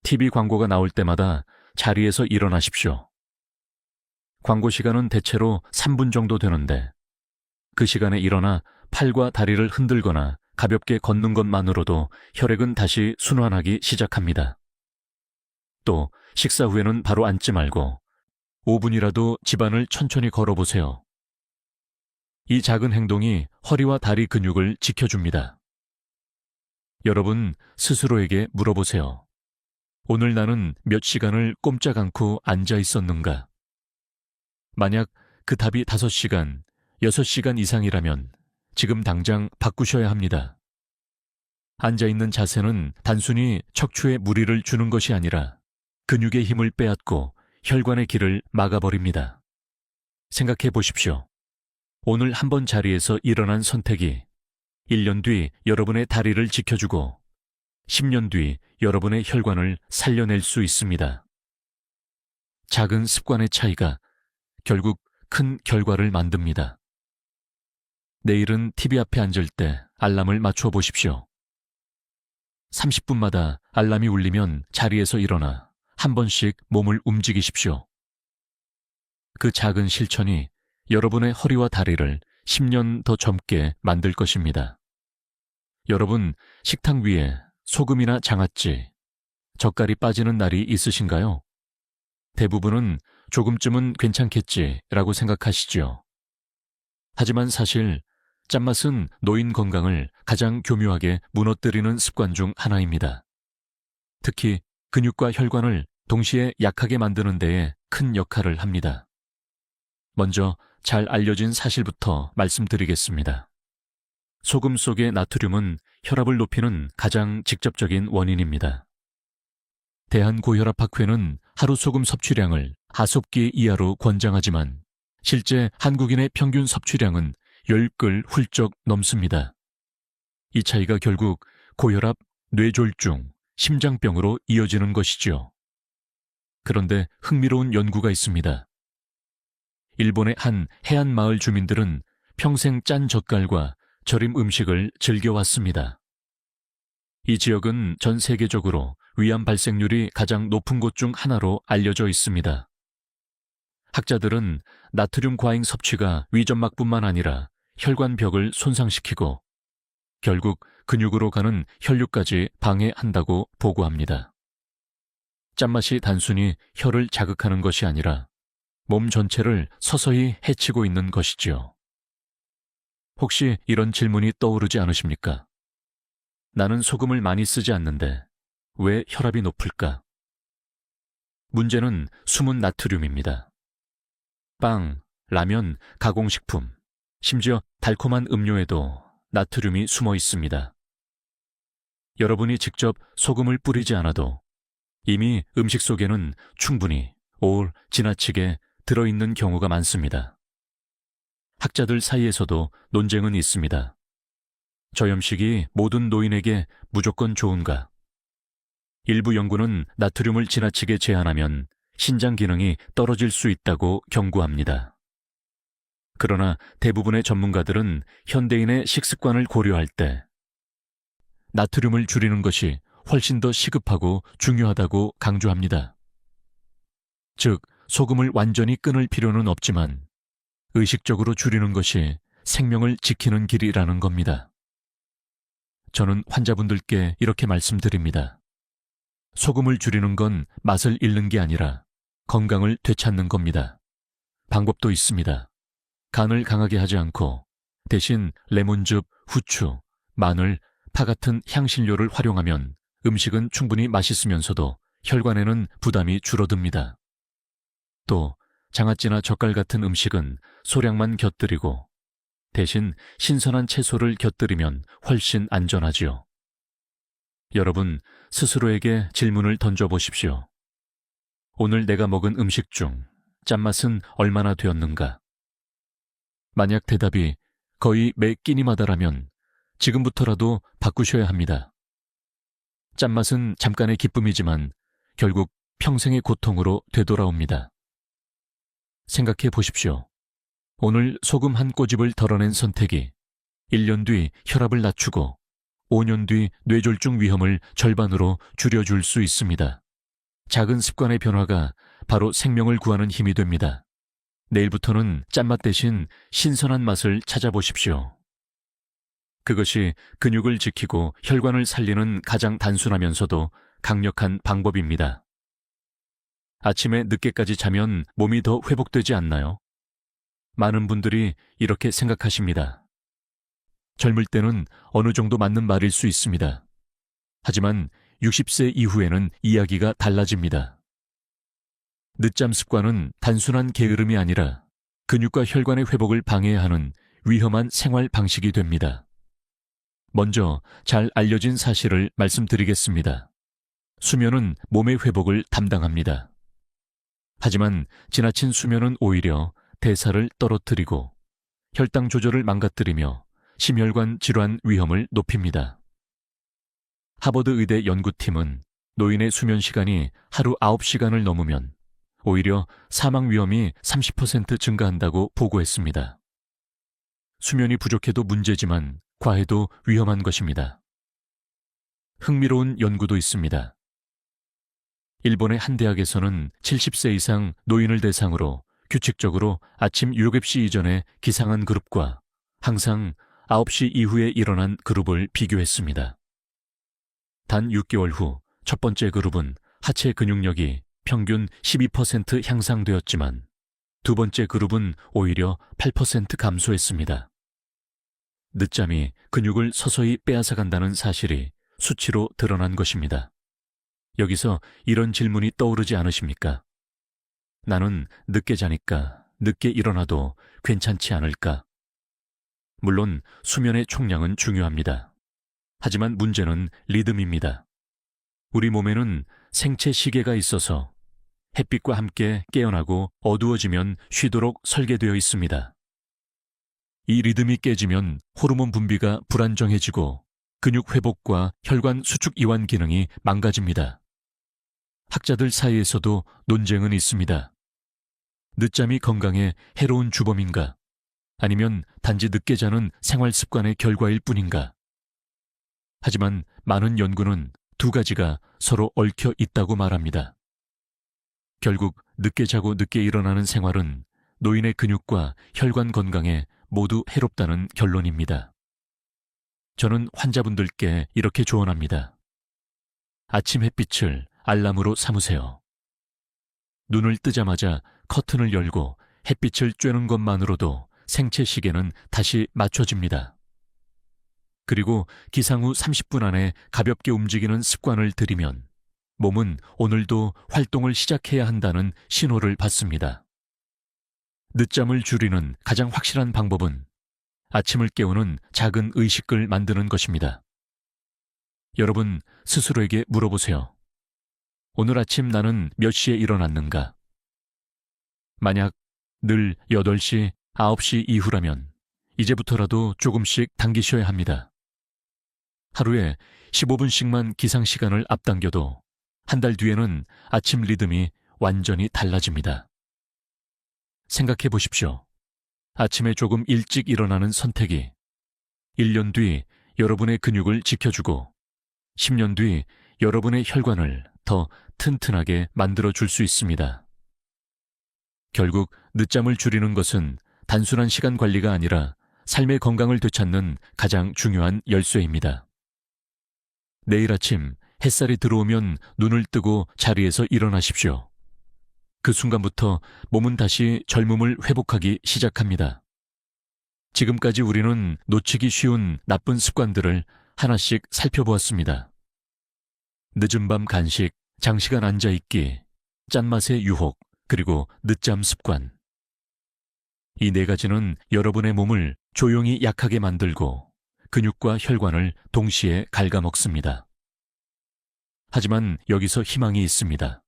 TV 광고가 나올 때마다 자리에서 일어나십시오. 광고 시간은 대체로 3분 정도 되는데 그 시간에 일어나 팔과 다리를 흔들거나 가볍게 걷는 것만으로도 혈액은 다시 순환하기 시작합니다. 또 식사 후에는 바로 앉지 말고 5분이라도 집안을 천천히 걸어보세요. 이 작은 행동이 허리와 다리 근육을 지켜줍니다. 여러분 스스로에게 물어보세요. 오늘 나는 몇 시간을 꼼짝 않고 앉아 있었는가? 만약 그 답이 5시간, 6시간 이상이라면 지금 당장 바꾸셔야 합니다. 앉아있는 자세는 단순히 척추에 무리를 주는 것이 아니라 근육의 힘을 빼앗고 혈관의 길을 막아버립니다. 생각해 보십시오. 오늘 한 번 자리에서 일어난 선택이 1년 뒤 여러분의 다리를 지켜주고 10년 뒤 여러분의 혈관을 살려낼 수 있습니다. 작은 습관의 차이가 결국 큰 결과를 만듭니다. 내일은 TV 앞에 앉을 때 알람을 맞춰 보십시오. 30분마다 알람이 울리면 자리에서 일어나 한 번씩 몸을 움직이십시오. 그 작은 실천이 여러분의 허리와 다리를 10년 더 젊게 만들 것입니다. 여러분, 식탁 위에 소금이나 장아찌, 젓갈이 빠지는 날이 있으신가요? 대부분은 조금쯤은 괜찮겠지라고 생각하시죠. 하지만 사실 짠맛은 노인 건강을 가장 교묘하게 무너뜨리는 습관 중 하나입니다. 특히 근육과 혈관을 동시에 약하게 만드는 데에 큰 역할을 합니다. 먼저 잘 알려진 사실부터 말씀드리겠습니다. 소금 속의 나트륨은 혈압을 높이는 가장 직접적인 원인입니다. 대한고혈압학회는 하루 소금 섭취량을 하sob기 이하로 권장하지만 실제 한국인의 평균 섭취량은 10글 훌쩍 넘습니다. 이 차이가 결국 고혈압, 뇌졸중, 심장병으로 이어지는 것이지요. 그런데 흥미로운 연구가 있습니다. 일본의 한 해안 마을 주민들은 평생 짠 젓갈과 절임 음식을 즐겨왔습니다. 이 지역은 전 세계적으로 위암 발생률이 가장 높은 곳 중 하나로 알려져 있습니다. 학자들은 나트륨 과잉 섭취가 위점막뿐만 아니라 혈관벽을 손상시키고 결국 근육으로 가는 혈류까지 방해한다고 보고합니다. 짠맛이 단순히 혀를 자극하는 것이 아니라 몸 전체를 서서히 해치고 있는 것이지요. 혹시 이런 질문이 떠오르지 않으십니까? 나는 소금을 많이 쓰지 않는데 왜 혈압이 높을까? 문제는 숨은 나트륨입니다. 빵, 라면, 가공식품, 심지어 달콤한 음료에도 나트륨이 숨어 있습니다. 여러분이 직접 소금을 뿌리지 않아도 이미 음식 속에는 충분히 지나치게 들어있는 경우가 많습니다. 학자들 사이에서도 논쟁은 있습니다. 저염식이 모든 노인에게 무조건 좋은가? 일부 연구는 나트륨을 지나치게 제한하면 신장 기능이 떨어질 수 있다고 경고합니다. 그러나 대부분의 전문가들은 현대인의 식습관을 고려할 때 나트륨을 줄이는 것이 훨씬 더 시급하고 중요하다고 강조합니다. 즉, 소금을 완전히 끊을 필요는 없지만 의식적으로 줄이는 것이 생명을 지키는 길이라는 겁니다. 저는 환자분들께 이렇게 말씀드립니다. 소금을 줄이는 건 맛을 잃는 게 아니라 건강을 되찾는 겁니다. 방법도 있습니다. 간을 강하게 하지 않고 대신 레몬즙, 후추, 마늘, 파 같은 향신료를 활용하면 음식은 충분히 맛있으면서도 혈관에는 부담이 줄어듭니다. 또 장아찌나 젓갈 같은 음식은 소량만 곁들이고 대신 신선한 채소를 곁들이면 훨씬 안전하지요. 여러분, 스스로에게 질문을 던져보십시오. 오늘 내가 먹은 음식 중 짠맛은 얼마나 되었는가? 만약 대답이 거의 매 끼니마다라면 지금부터라도 바꾸셔야 합니다. 짠맛은 잠깐의 기쁨이지만 결국 평생의 고통으로 되돌아옵니다. 생각해 보십시오. 오늘 소금 한 꼬집을 덜어낸 선택이 1년 뒤 혈압을 낮추고 5년 뒤 뇌졸중 위험을 절반으로 줄여줄 수 있습니다. 작은 습관의 변화가 바로 생명을 구하는 힘이 됩니다. 내일부터는 짠맛 대신 신선한 맛을 찾아보십시오. 그것이 근육을 지키고 혈관을 살리는 가장 단순하면서도 강력한 방법입니다. 아침에 늦게까지 자면 몸이 더 회복되지 않나요? 많은 분들이 이렇게 생각하십니다. 젊을 때는 어느 정도 맞는 말일 수 있습니다. 하지만 60세 이후에는 이야기가 달라집니다. 늦잠 습관은 단순한 게으름이 아니라 근육과 혈관의 회복을 방해하는 위험한 생활 방식이 됩니다. 먼저 잘 알려진 사실을 말씀드리겠습니다. 수면은 몸의 회복을 담당합니다. 하지만 지나친 수면은 오히려 대사를 떨어뜨리고 혈당 조절을 망가뜨리며 심혈관 질환 위험을 높입니다. 하버드 의대 연구팀은 노인의 수면 시간이 하루 9시간을 넘으면 오히려 사망 위험이 30% 증가한다고 보고했습니다. 수면이 부족해도 문제지만 과해도 위험한 것입니다. 흥미로운 연구도 있습니다. 일본의 한 대학에서는 70세 이상 노인을 대상으로 규칙적으로 아침 7시 이전에 기상한 그룹과 항상 9시 이후에 일어난 그룹을 비교했습니다. 단 6개월 후 첫 번째 그룹은 하체 근육력이 평균 12% 향상되었지만 두 번째 그룹은 오히려 8% 감소했습니다. 늦잠이 근육을 서서히 빼앗아간다는 사실이 수치로 드러난 것입니다. 여기서 이런 질문이 떠오르지 않으십니까? 나는 늦게 자니까 늦게 일어나도 괜찮지 않을까? 물론 수면의 총량은 중요합니다. 하지만 문제는 리듬입니다. 우리 몸에는 생체 시계가 있어서 햇빛과 함께 깨어나고 어두워지면 쉬도록 설계되어 있습니다. 이 리듬이 깨지면 호르몬 분비가 불안정해지고 근육 회복과 혈관 수축 이완 기능이 망가집니다. 학자들 사이에서도 논쟁은 있습니다. 늦잠이 건강에 해로운 주범인가? 아니면 단지 늦게 자는 생활 습관의 결과일 뿐인가? 하지만 많은 연구는 두 가지가 서로 얽혀 있다고 말합니다. 결국 늦게 자고 늦게 일어나는 생활은 노인의 근육과 혈관 건강에 모두 해롭다는 결론입니다. 저는 환자분들께 이렇게 조언합니다. 아침 햇빛을 알람으로 삼으세요. 눈을 뜨자마자 커튼을 열고 햇빛을 쬐는 것만으로도 생체 시계는 다시 맞춰집니다. 그리고 기상 후 30분 안에 가볍게 움직이는 습관을 들이면 몸은 오늘도 활동을 시작해야 한다는 신호를 받습니다. 늦잠을 줄이는 가장 확실한 방법은 아침을 깨우는 작은 의식을 만드는 것입니다. 여러분 스스로에게 물어보세요. 오늘 아침 나는 몇 시에 일어났는가? 만약 늘 8시, 9시 이후라면 이제부터라도 조금씩 당기셔야 합니다. 하루에 15분씩만 기상 시간을 앞당겨도 한 달 뒤에는 아침 리듬이 완전히 달라집니다. 생각해 보십시오. 아침에 조금 일찍 일어나는 선택이 1년 뒤 여러분의 근육을 지켜주고 10년 뒤 여러분의 혈관을 더 튼튼하게 만들어줄 수 있습니다. 결국 늦잠을 줄이는 것은 단순한 시간 관리가 아니라 삶의 건강을 되찾는 가장 중요한 열쇠입니다. 내일 아침 햇살이 들어오면 눈을 뜨고 자리에서 일어나십시오. 그 순간부터 몸은 다시 젊음을 회복하기 시작합니다. 지금까지 우리는 놓치기 쉬운 나쁜 습관들을 하나씩 살펴보았습니다. 늦은 밤 간식, 장시간 앉아있기, 짠맛의 유혹, 그리고 늦잠 습관. 이 네 가지는 여러분의 몸을 조용히 약하게 만들고 근육과 혈관을 동시에 갉아먹습니다. 하지만 여기서 희망이 있습니다.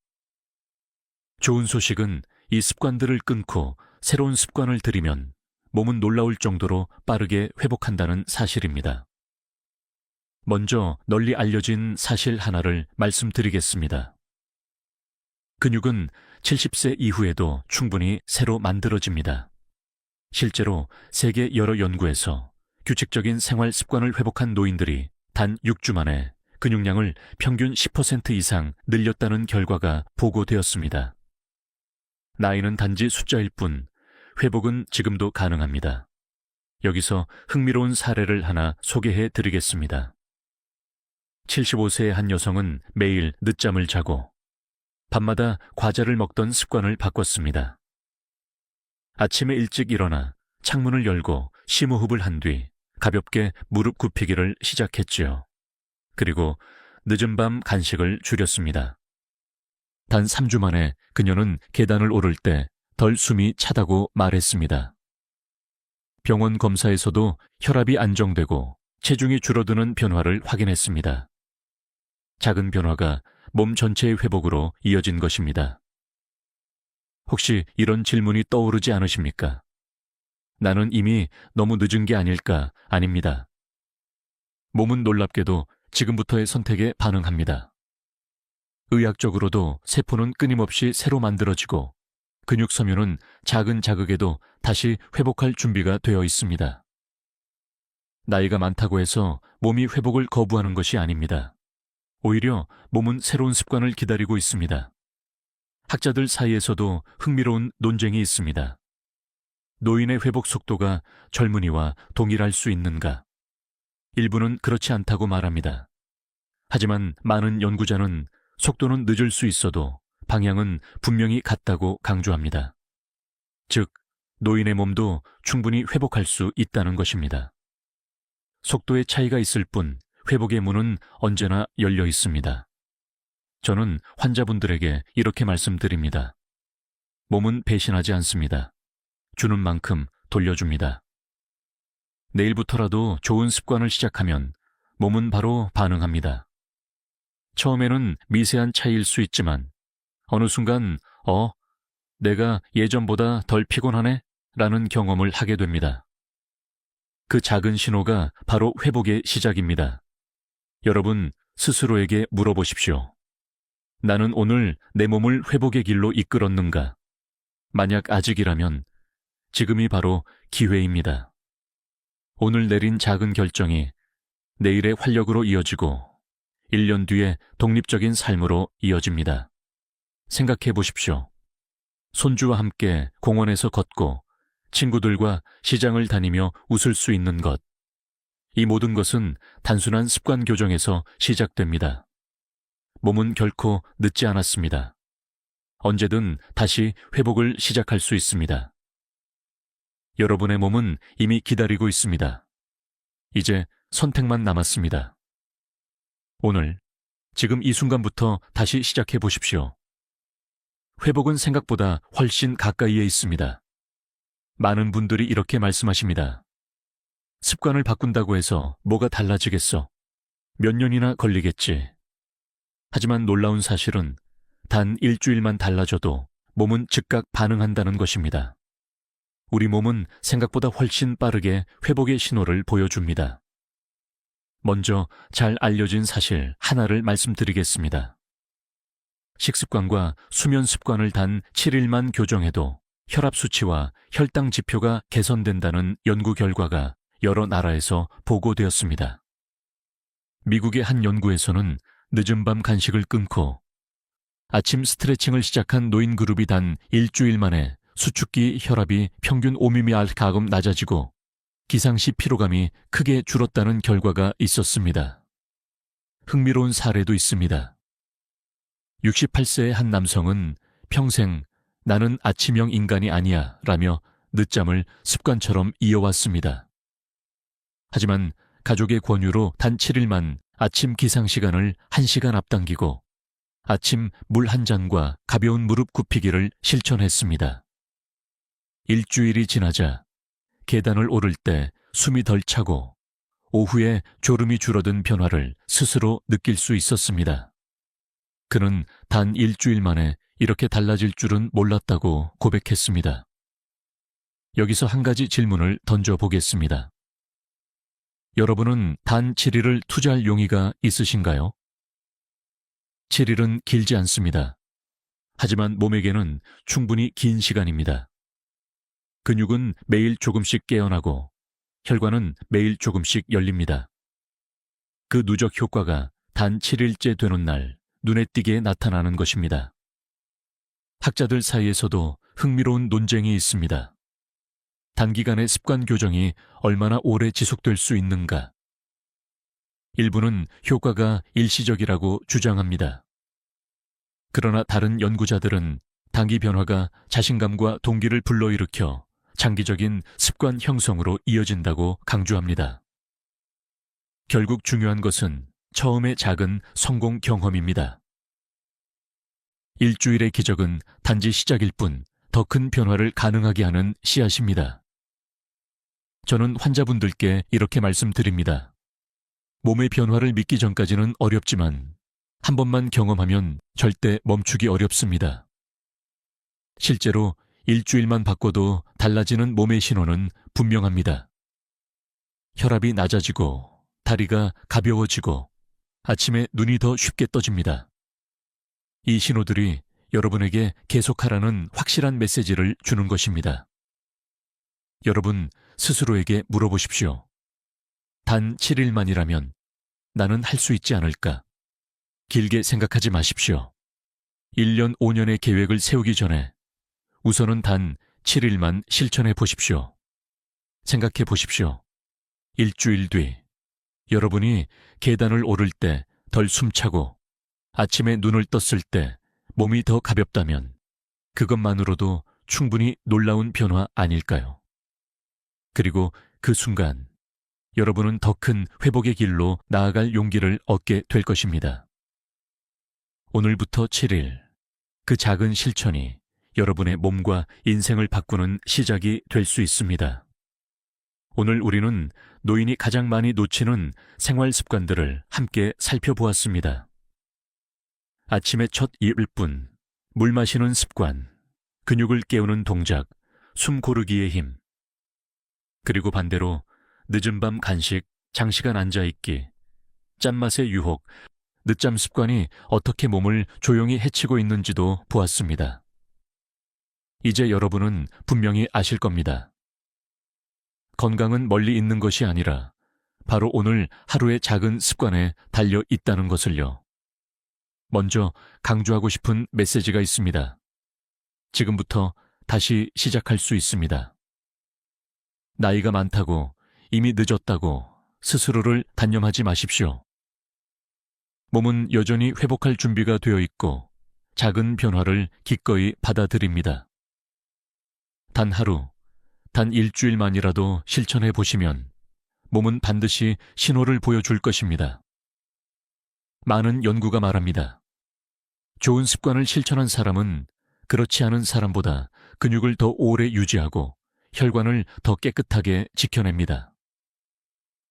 좋은 소식은 이 습관들을 끊고 새로운 습관을 들이면 몸은 놀라울 정도로 빠르게 회복한다는 사실입니다. 먼저 널리 알려진 사실 하나를 말씀드리겠습니다. 근육은 70세 이후에도 충분히 새로 만들어집니다. 실제로 세계 여러 연구에서 규칙적인 생활 습관을 회복한 노인들이 단 6주 만에 근육량을 평균 10% 이상 늘렸다는 결과가 보고되었습니다. 나이는 단지 숫자일 뿐 회복은 지금도 가능합니다. 여기서 흥미로운 사례를 하나 소개해 드리겠습니다. 75세의 한 여성은 매일 늦잠을 자고 밤마다 과자를 먹던 습관을 바꿨습니다. 아침에 일찍 일어나 창문을 열고 심호흡을 한 뒤 가볍게 무릎 굽히기를 시작했지요. 그리고 늦은 밤 간식을 줄였습니다. 단 3주 만에 그녀는 계단을 오를 때 덜 숨이 차다고 말했습니다. 병원 검사에서도 혈압이 안정되고 체중이 줄어드는 변화를 확인했습니다. 작은 변화가 몸 전체의 회복으로 이어진 것입니다. 혹시 이런 질문이 떠오르지 않으십니까? 나는 이미 너무 늦은 게 아닐까? 아닙니다. 몸은 놀랍게도 지금부터의 선택에 반응합니다. 의학적으로도 세포는 끊임없이 새로 만들어지고 근육 섬유는 작은 자극에도 다시 회복할 준비가 되어 있습니다. 나이가 많다고 해서 몸이 회복을 거부하는 것이 아닙니다. 오히려 몸은 새로운 습관을 기다리고 있습니다. 학자들 사이에서도 흥미로운 논쟁이 있습니다. 노인의 회복 속도가 젊은이와 동일할 수 있는가? 일부는 그렇지 않다고 말합니다. 하지만 많은 연구자는 속도는 늦을 수 있어도 방향은 분명히 같다고 강조합니다. 즉, 노인의 몸도 충분히 회복할 수 있다는 것입니다. 속도의 차이가 있을 뿐 회복의 문은 언제나 열려 있습니다. 저는 환자분들에게 이렇게 말씀드립니다. 몸은 배신하지 않습니다. 주는 만큼 돌려줍니다. 내일부터라도 좋은 습관을 시작하면 몸은 바로 반응합니다. 처음에는 미세한 차이일 수 있지만 어느 순간 내가 예전보다 덜 피곤하네? 라는 경험을 하게 됩니다. 그 작은 신호가 바로 회복의 시작입니다. 여러분 스스로에게 물어보십시오. 나는 오늘 내 몸을 회복의 길로 이끌었는가? 만약 아직이라면 지금이 바로 기회입니다. 오늘 내린 작은 결정이 내일의 활력으로 이어지고 1년 뒤에 독립적인 삶으로 이어집니다. 생각해 보십시오. 손주와 함께 공원에서 걷고 친구들과 시장을 다니며 웃을 수 있는 것. 이 모든 것은 단순한 습관 교정에서 시작됩니다. 몸은 결코 늦지 않았습니다. 언제든 다시 회복을 시작할 수 있습니다. 여러분의 몸은 이미 기다리고 있습니다. 이제 선택만 남았습니다. 오늘, 지금 이 순간부터 다시 시작해 보십시오. 회복은 생각보다 훨씬 가까이에 있습니다. 많은 분들이 이렇게 말씀하십니다. 습관을 바꾼다고 해서 뭐가 달라지겠어? 몇 년이나 걸리겠지. 하지만 놀라운 사실은 단 일주일만 달라져도 몸은 즉각 반응한다는 것입니다. 우리 몸은 생각보다 훨씬 빠르게 회복의 신호를 보여줍니다. 먼저 잘 알려진 사실 하나를 말씀드리겠습니다. 식습관과 수면 습관을 단 7일만 교정해도 혈압 수치와 혈당 지표가 개선된다는 연구 결과가 여러 나라에서 보고되었습니다. 미국의 한 연구에서는 늦은 밤 간식을 끊고 아침 스트레칭을 시작한 노인 그룹이 단 일주일 만에 수축기 혈압이 평균 5mmR 가끔 낮아지고 기상시 피로감이 크게 줄었다는 결과가 있었습니다. 흥미로운 사례도 있습니다. 68세의 한 남성은 평생 나는 아침형 인간이 아니야 라며 늦잠을 습관처럼 이어왔습니다. 하지만 가족의 권유로 단 7일만 아침 기상 시간을 1시간 앞당기고 아침 물 한 잔과 가벼운 무릎 굽히기를 실천했습니다. 일주일이 지나자 계단을 오를 때 숨이 덜 차고 오후에 졸음이 줄어든 변화를 스스로 느낄 수 있었습니다. 그는 단 일주일 만에 이렇게 달라질 줄은 몰랐다고 고백했습니다. 여기서 한 가지 질문을 던져보겠습니다. 여러분은 단 7일을 투자할 용의가 있으신가요? 7일은 길지 않습니다. 하지만 몸에게는 충분히 긴 시간입니다. 근육은 매일 조금씩 깨어나고 혈관은 매일 조금씩 열립니다. 그 누적 효과가 단 7일째 되는 날 눈에 띄게 나타나는 것입니다. 학자들 사이에서도 흥미로운 논쟁이 있습니다. 단기간의 습관 교정이 얼마나 오래 지속될 수 있는가? 일부는 효과가 일시적이라고 주장합니다. 그러나 다른 연구자들은 단기 변화가 자신감과 동기를 불러일으켜 장기적인 습관 형성으로 이어진다고 강조합니다. 결국 중요한 것은 처음의 작은 성공 경험입니다. 일주일의 기적은 단지 시작일 뿐 더 큰 변화를 가능하게 하는 씨앗입니다. 저는 환자분들께 이렇게 말씀드립니다. 몸의 변화를 믿기 전까지는 어렵지만 한 번만 경험하면 절대 멈추기 어렵습니다. 실제로 일주일만 바꿔도 달라지는 몸의 신호는 분명합니다. 혈압이 낮아지고 다리가 가벼워지고 아침에 눈이 더 쉽게 떠집니다. 이 신호들이 여러분에게 계속하라는 확실한 메시지를 주는 것입니다. 여러분 스스로에게 물어보십시오. 단 7일만이라면 나는 할 수 있지 않을까? 길게 생각하지 마십시오. 1년, 5년의 계획을 세우기 전에 우선은 단 7일만 실천해 보십시오. 생각해 보십시오. 일주일 뒤 여러분이 계단을 오를 때 덜 숨차고 아침에 눈을 떴을 때 몸이 더 가볍다면 그것만으로도 충분히 놀라운 변화 아닐까요? 그리고 그 순간 여러분은 더 큰 회복의 길로 나아갈 용기를 얻게 될 것입니다. 오늘부터 7일, 그 작은 실천이 여러분의 몸과 인생을 바꾸는 시작이 될 수 있습니다. 오늘 우리는 노인이 가장 많이 놓치는 생활 습관들을 함께 살펴보았습니다. 아침의 첫 1분, 물 마시는 습관, 근육을 깨우는 동작, 숨 고르기의 힘. 그리고 반대로 늦은 밤 간식, 장시간 앉아있기, 짠맛의 유혹, 늦잠 습관이 어떻게 몸을 조용히 해치고 있는지도 보았습니다. 이제 여러분은 분명히 아실 겁니다. 건강은 멀리 있는 것이 아니라 바로 오늘 하루의 작은 습관에 달려 있다는 것을요. 먼저 강조하고 싶은 메시지가 있습니다. 지금부터 다시 시작할 수 있습니다. 나이가 많다고, 이미 늦었다고 스스로를 단념하지 마십시오. 몸은 여전히 회복할 준비가 되어 있고 작은 변화를 기꺼이 받아들입니다. 단 하루, 단 일주일만이라도 실천해 보시면 몸은 반드시 신호를 보여줄 것입니다. 많은 연구가 말합니다. 좋은 습관을 실천한 사람은 그렇지 않은 사람보다 근육을 더 오래 유지하고 혈관을 더 깨끗하게 지켜냅니다.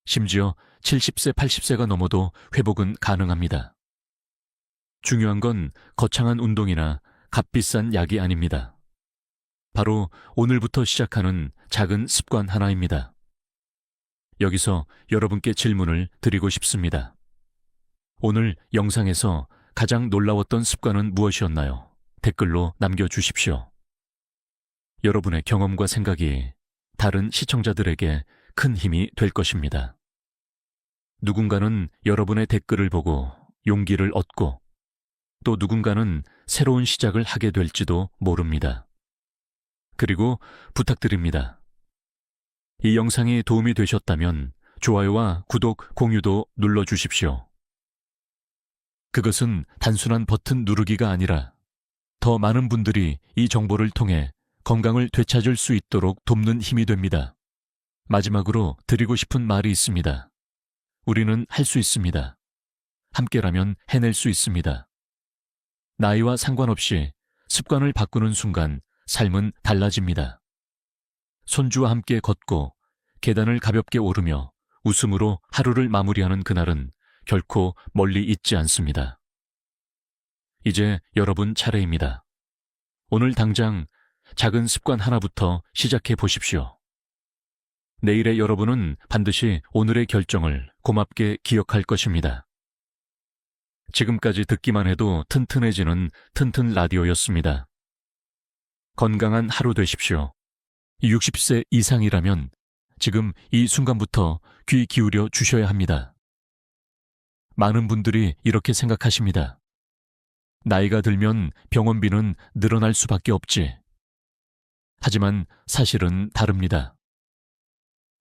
심지어 70세, 80세가 넘어도 회복은 가능합니다. 중요한 건 거창한 운동이나 값비싼 약이 아닙니다. 바로 오늘부터 시작하는 작은 습관 하나입니다. 여기서 여러분께 질문을 드리고 싶습니다. 오늘 영상에서 가장 놀라웠던 습관은 무엇이었나요? 댓글로 남겨주십시오. 여러분의 경험과 생각이 다른 시청자들에게 큰 힘이 될 것입니다. 누군가는 여러분의 댓글을 보고 용기를 얻고 또 누군가는 새로운 시작을 하게 될지도 모릅니다. 그리고 부탁드립니다. 이 영상이 도움이 되셨다면 좋아요와 구독, 공유도 눌러주십시오. 그것은 단순한 버튼 누르기가 아니라 더 많은 분들이 이 정보를 통해 건강을 되찾을 수 있도록 돕는 힘이 됩니다. 마지막으로 드리고 싶은 말이 있습니다. 우리는 할 수 있습니다. 함께라면 해낼 수 있습니다. 나이와 상관없이 습관을 바꾸는 순간 삶은 달라집니다. 손주와 함께 걷고 계단을 가볍게 오르며 웃음으로 하루를 마무리하는 그날은 결코 멀리 있지 않습니다. 이제 여러분 차례입니다. 오늘 당장 작은 습관 하나부터 시작해 보십시오. 내일의 여러분은 반드시 오늘의 결정을 고맙게 기억할 것입니다. 지금까지 듣기만 해도 튼튼해지는 튼튼 라디오였습니다. 건강한 하루 되십시오. 60세 이상이라면 지금 이 순간부터 귀 기울여 주셔야 합니다. 많은 분들이 이렇게 생각하십니다. 나이가 들면 병원비는 늘어날 수밖에 없지. 하지만 사실은 다릅니다.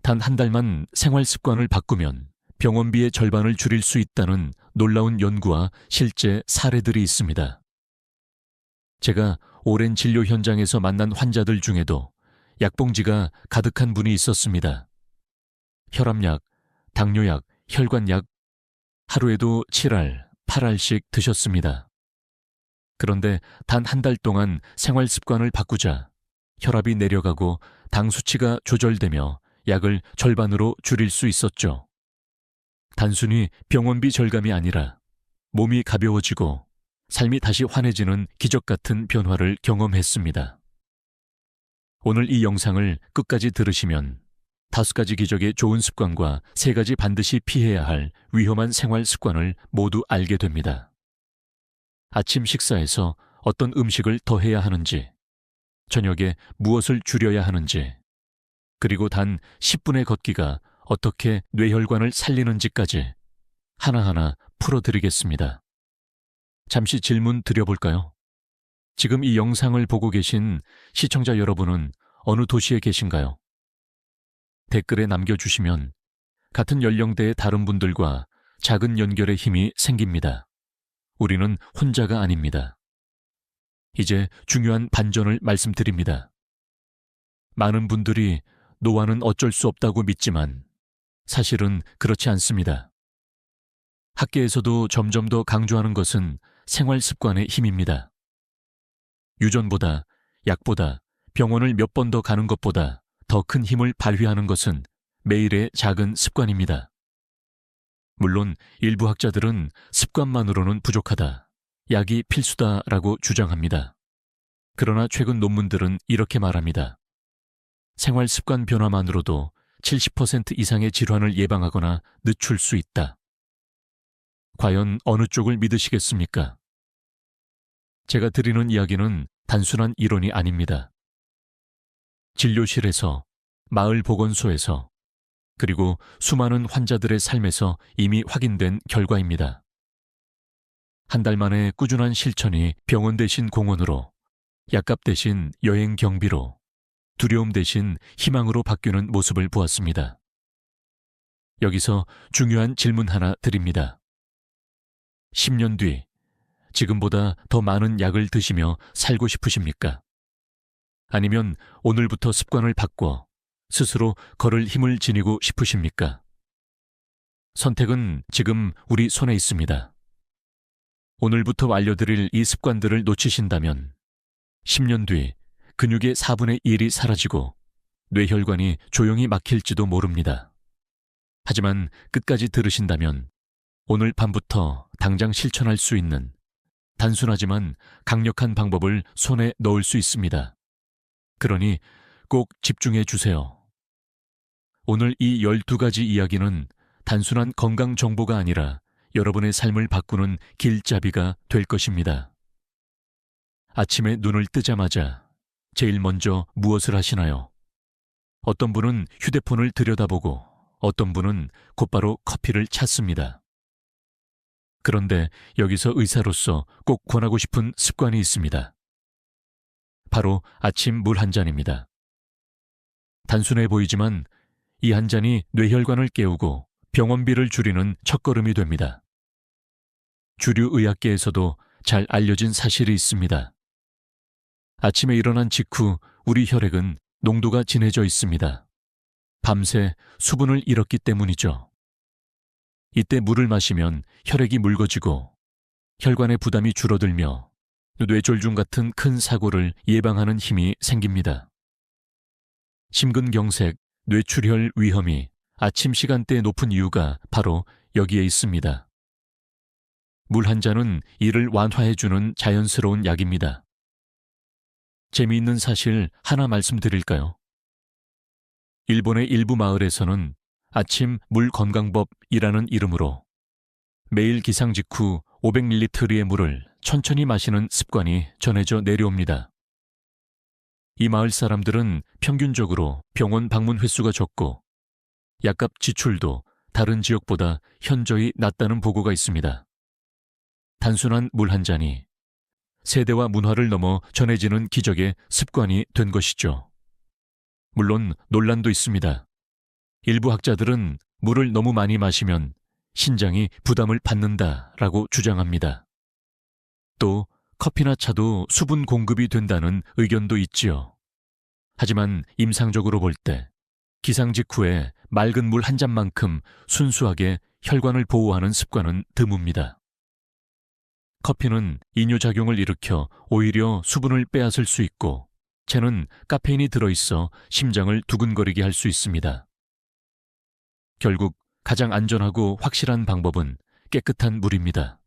단 한 달만 생활 습관을 바꾸면 병원비의 절반을 줄일 수 있다는 놀라운 연구와 실제 사례들이 있습니다. 제가 오랜 진료 현장에서 만난 환자들 중에도 약봉지가 가득한 분이 있었습니다. 혈압약, 당뇨약, 혈관약, 하루에도 7알, 8알씩 드셨습니다. 그런데 단 한 달 동안 생활 습관을 바꾸자 혈압이 내려가고 당 수치가 조절되며 약을 절반으로 줄일 수 있었죠. 단순히 병원비 절감이 아니라 몸이 가벼워지고 삶이 다시 환해지는 기적 같은 변화를 경험했습니다. 오늘 이 영상을 끝까지 들으시면 5가지 기적의 좋은 습관과 3가지 반드시 피해야 할 위험한 생활 습관을 모두 알게 됩니다. 아침 식사에서 어떤 음식을 더 해야 하는지, 저녁에 무엇을 줄여야 하는지, 그리고 단 10분의 걷기가 어떻게 뇌혈관을 살리는지까지 하나하나 풀어드리겠습니다. 잠시 질문 드려볼까요? 지금 이 영상을 보고 계신 시청자 여러분은 어느 도시에 계신가요? 댓글에 남겨주시면 같은 연령대의 다른 분들과 작은 연결의 힘이 생깁니다. 우리는 혼자가 아닙니다. 이제 중요한 반전을 말씀드립니다. 많은 분들이 노화는 어쩔 수 없다고 믿지만 사실은 그렇지 않습니다. 학계에서도 점점 더 강조하는 것은 생활 습관의 힘입니다. 유전보다, 약보다, 병원을 몇 번 더 가는 것보다 더 큰 힘을 발휘하는 것은 매일의 작은 습관입니다. 물론 일부 학자들은 습관만으로는 부족하다, 약이 필수다라고 주장합니다. 그러나 최근 논문들은 이렇게 말합니다. 생활 습관 변화만으로도 70% 이상의 질환을 예방하거나 늦출 수 있다. 과연 어느 쪽을 믿으시겠습니까? 제가 드리는 이야기는 단순한 이론이 아닙니다. 진료실에서, 마을 보건소에서, 그리고 수많은 환자들의 삶에서 이미 확인된 결과입니다. 한 달 만에 꾸준한 실천이 병원 대신 공원으로, 약값 대신 여행 경비로, 두려움 대신 희망으로 바뀌는 모습을 보았습니다. 여기서 중요한 질문 하나 드립니다. 10년 뒤, 지금보다 더 많은 약을 드시며 살고 싶으십니까? 아니면 오늘부터 습관을 바꿔 스스로 걸을 힘을 지니고 싶으십니까? 선택은 지금 우리 손에 있습니다. 오늘부터 알려드릴 이 습관들을 놓치신다면 10년 뒤 근육의 4분의 1이 사라지고 뇌혈관이 조용히 막힐지도 모릅니다. 하지만 끝까지 들으신다면 오늘 밤부터 당장 실천할 수 있는 단순하지만 강력한 방법을 손에 넣을 수 있습니다. 그러니 꼭 집중해 주세요. 오늘 이 12가지 이야기는 단순한 건강 정보가 아니라 여러분의 삶을 바꾸는 길잡이가 될 것입니다. 아침에 눈을 뜨자마자 제일 먼저 무엇을 하시나요? 어떤 분은 휴대폰을 들여다보고 어떤 분은 곧바로 커피를 찾습니다. 그런데 여기서 의사로서 꼭 권하고 싶은 습관이 있습니다. 바로 아침 물 한 잔입니다. 단순해 보이지만 이 한 잔이 뇌혈관을 깨우고 병원비를 줄이는 첫걸음이 됩니다. 주류 의학계에서도 잘 알려진 사실이 있습니다. 아침에 일어난 직후 우리 혈액은 농도가 진해져 있습니다. 밤새 수분을 잃었기 때문이죠. 이때 물을 마시면 혈액이 묽어지고 혈관의 부담이 줄어들며 뇌졸중 같은 큰 사고를 예방하는 힘이 생깁니다. 심근경색, 뇌출혈 위험이 아침 시간대에 높은 이유가 바로 여기에 있습니다. 물 한 잔은 이를 완화해주는 자연스러운 약입니다. 재미있는 사실 하나 말씀드릴까요? 일본의 일부 마을에서는 아침 물 건강법이라는 이름으로 매일 기상 직후 500ml의 물을 천천히 마시는 습관이 전해져 내려옵니다. 이 마을 사람들은 평균적으로 병원 방문 횟수가 적고 약값 지출도 다른 지역보다 현저히 낮다는 보고가 있습니다. 단순한 물 한 잔이 세대와 문화를 넘어 전해지는 기적의 습관이 된 것이죠. 물론 논란도 있습니다. 일부 학자들은 물을 너무 많이 마시면 신장이 부담을 받는다라고 주장합니다. 또 커피나 차도 수분 공급이 된다는 의견도 있지요. 하지만 임상적으로 볼 때 기상 직후에 맑은 물 한 잔만큼 순수하게 혈관을 보호하는 습관은 드뭅니다. 커피는 이뇨작용을 일으켜 오히려 수분을 빼앗을 수 있고 채는 카페인이 들어있어 심장을 두근거리게 할 수 있습니다. 결국 가장 안전하고 확실한 방법은 깨끗한 물입니다.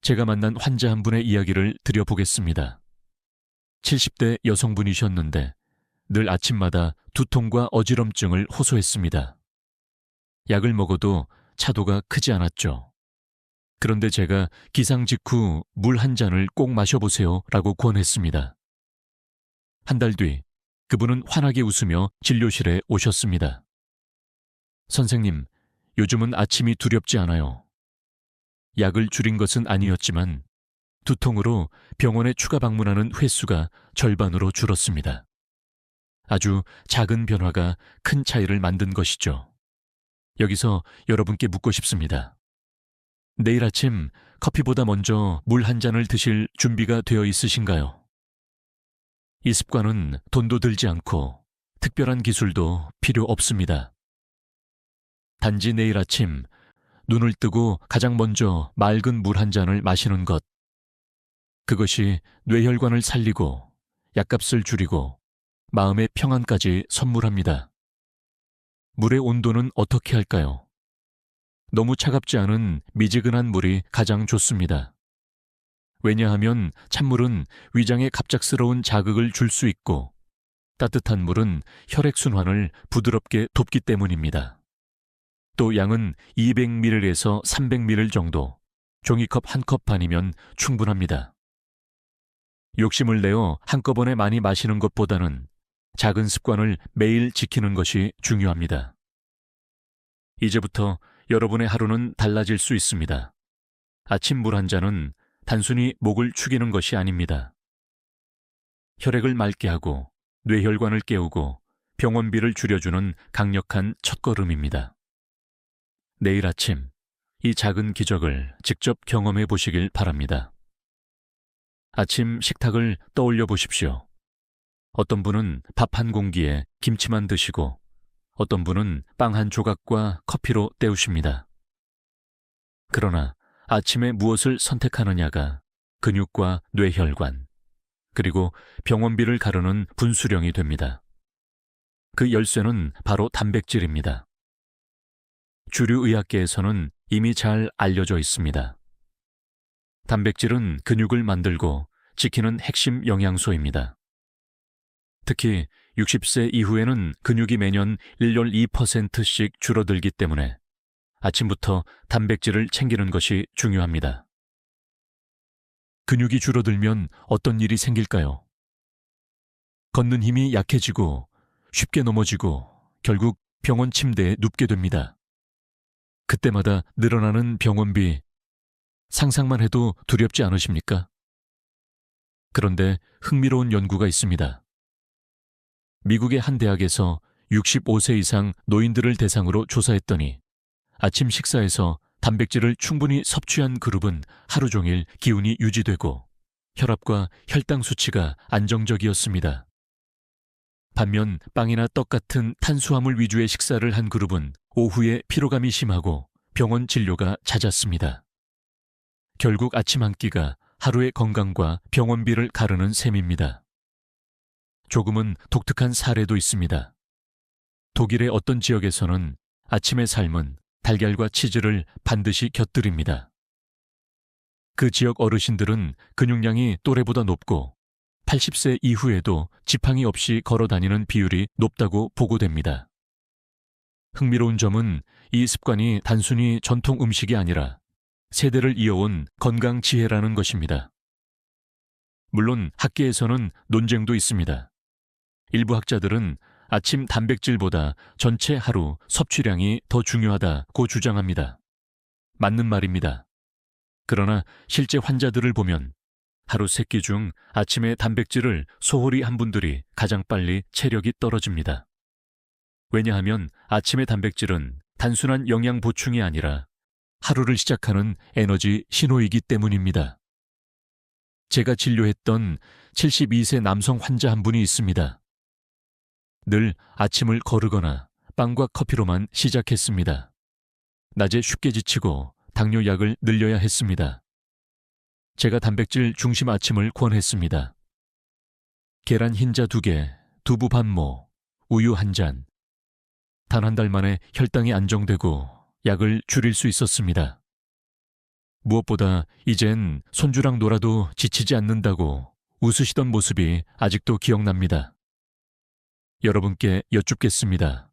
제가 만난 환자 한 분의 이야기를 드려보겠습니다. 70대 여성분이셨는데 늘 아침마다 두통과 어지럼증을 호소했습니다. 약을 먹어도 차도가 크지 않았죠. 그런데 제가 기상 직후 물 한 잔을 꼭 마셔보세요 라고 권했습니다. 한 달 뒤 그분은 환하게 웃으며 진료실에 오셨습니다. 선생님, 요즘은 아침이 두렵지 않아요. 약을 줄인 것은 아니었지만 두통으로 병원에 추가 방문하는 횟수가 절반으로 줄었습니다. 아주 작은 변화가 큰 차이를 만든 것이죠. 여기서 여러분께 묻고 싶습니다. 내일 아침 커피보다 먼저 물 한 잔을 드실 준비가 되어 있으신가요? 이 습관은 돈도 들지 않고 특별한 기술도 필요 없습니다. 단지 내일 아침 눈을 뜨고 가장 먼저 맑은 물 한 잔을 마시는 것. 그것이 뇌혈관을 살리고 약값을 줄이고 마음의 평안까지 선물합니다. 물의 온도는 어떻게 할까요? 너무 차갑지 않은 미지근한 물이 가장 좋습니다. 왜냐하면 찬물은 위장에 갑작스러운 자극을 줄 수 있고 따뜻한 물은 혈액순환을 부드럽게 돕기 때문입니다. 또 양은 200ml에서 300ml 정도, 종이컵 한 컵 반이면 충분합니다. 욕심을 내어 한꺼번에 많이 마시는 것보다는 작은 습관을 매일 지키는 것이 중요합니다. 이제부터 여러분의 하루는 달라질 수 있습니다. 아침 물 한 잔은 단순히 목을 축이는 것이 아닙니다. 혈액을 맑게 하고 뇌혈관을 깨우고 병원비를 줄여주는 강력한 첫걸음입니다. 내일 아침 이 작은 기적을 직접 경험해 보시길 바랍니다. 아침 식탁을 떠올려 보십시오. 어떤 분은 밥 한 공기에 김치만 드시고 어떤 분은 빵 한 조각과 커피로 때우십니다. 그러나 아침에 무엇을 선택하느냐가 근육과 뇌혈관, 그리고 병원비를 가르는 분수령이 됩니다. 그 열쇠는 바로 단백질입니다. 주류 의학계에서는 이미 잘 알려져 있습니다. 단백질은 근육을 만들고 지키는 핵심 영양소입니다. 특히 60세 이후에는 근육이 매년 1년 2%씩 줄어들기 때문에 아침부터 단백질을 챙기는 것이 중요합니다. 근육이 줄어들면 어떤 일이 생길까요? 걷는 힘이 약해지고 쉽게 넘어지고 결국 병원 침대에 눕게 됩니다. 그때마다 늘어나는 병원비, 상상만 해도 두렵지 않으십니까? 그런데 흥미로운 연구가 있습니다. 미국의 한 대학에서 65세 이상 노인들을 대상으로 조사했더니 아침 식사에서 단백질을 충분히 섭취한 그룹은 하루 종일 기운이 유지되고 혈압과 혈당 수치가 안정적이었습니다. 반면 빵이나 떡 같은 탄수화물 위주의 식사를 한 그룹은 오후에 피로감이 심하고 병원 진료가 잦았습니다. 결국 아침 한 끼가 하루의 건강과 병원비를 가르는 셈입니다. 조금은 독특한 사례도 있습니다. 독일의 어떤 지역에서는 아침의 삶은 달걀과 치즈를 반드시 곁들입니다. 그 지역 어르신들은 근육량이 또래보다 높고 80세 이후에도 지팡이 없이 걸어 다니는 비율이 높다고 보고됩니다. 흥미로운 점은 이 습관이 단순히 전통 음식이 아니라 세대를 이어온 건강 지혜라는 것입니다. 물론 학계에서는 논쟁도 있습니다. 일부 학자들은 아침 단백질보다 전체 하루 섭취량이 더 중요하다고 주장합니다. 맞는 말입니다. 그러나 실제 환자들을 보면 하루 3끼 중 아침에 단백질을 소홀히 한 분들이 가장 빨리 체력이 떨어집니다. 왜냐하면 아침의 단백질은 단순한 영양 보충이 아니라 하루를 시작하는 에너지 신호이기 때문입니다. 제가 진료했던 72세 남성 환자 한 분이 있습니다. 늘 아침을 거르거나 빵과 커피로만 시작했습니다. 낮에 쉽게 지치고 당뇨약을 늘려야 했습니다. 제가 단백질 중심 아침을 권했습니다. 계란 흰자 2개, 두부 반모, 우유 1잔. 단 한 달 만에 혈당이 안정되고 약을 줄일 수 있었습니다. 무엇보다 이젠 손주랑 놀아도 지치지 않는다고 웃으시던 모습이 아직도 기억납니다. 여러분께 여쭙겠습니다.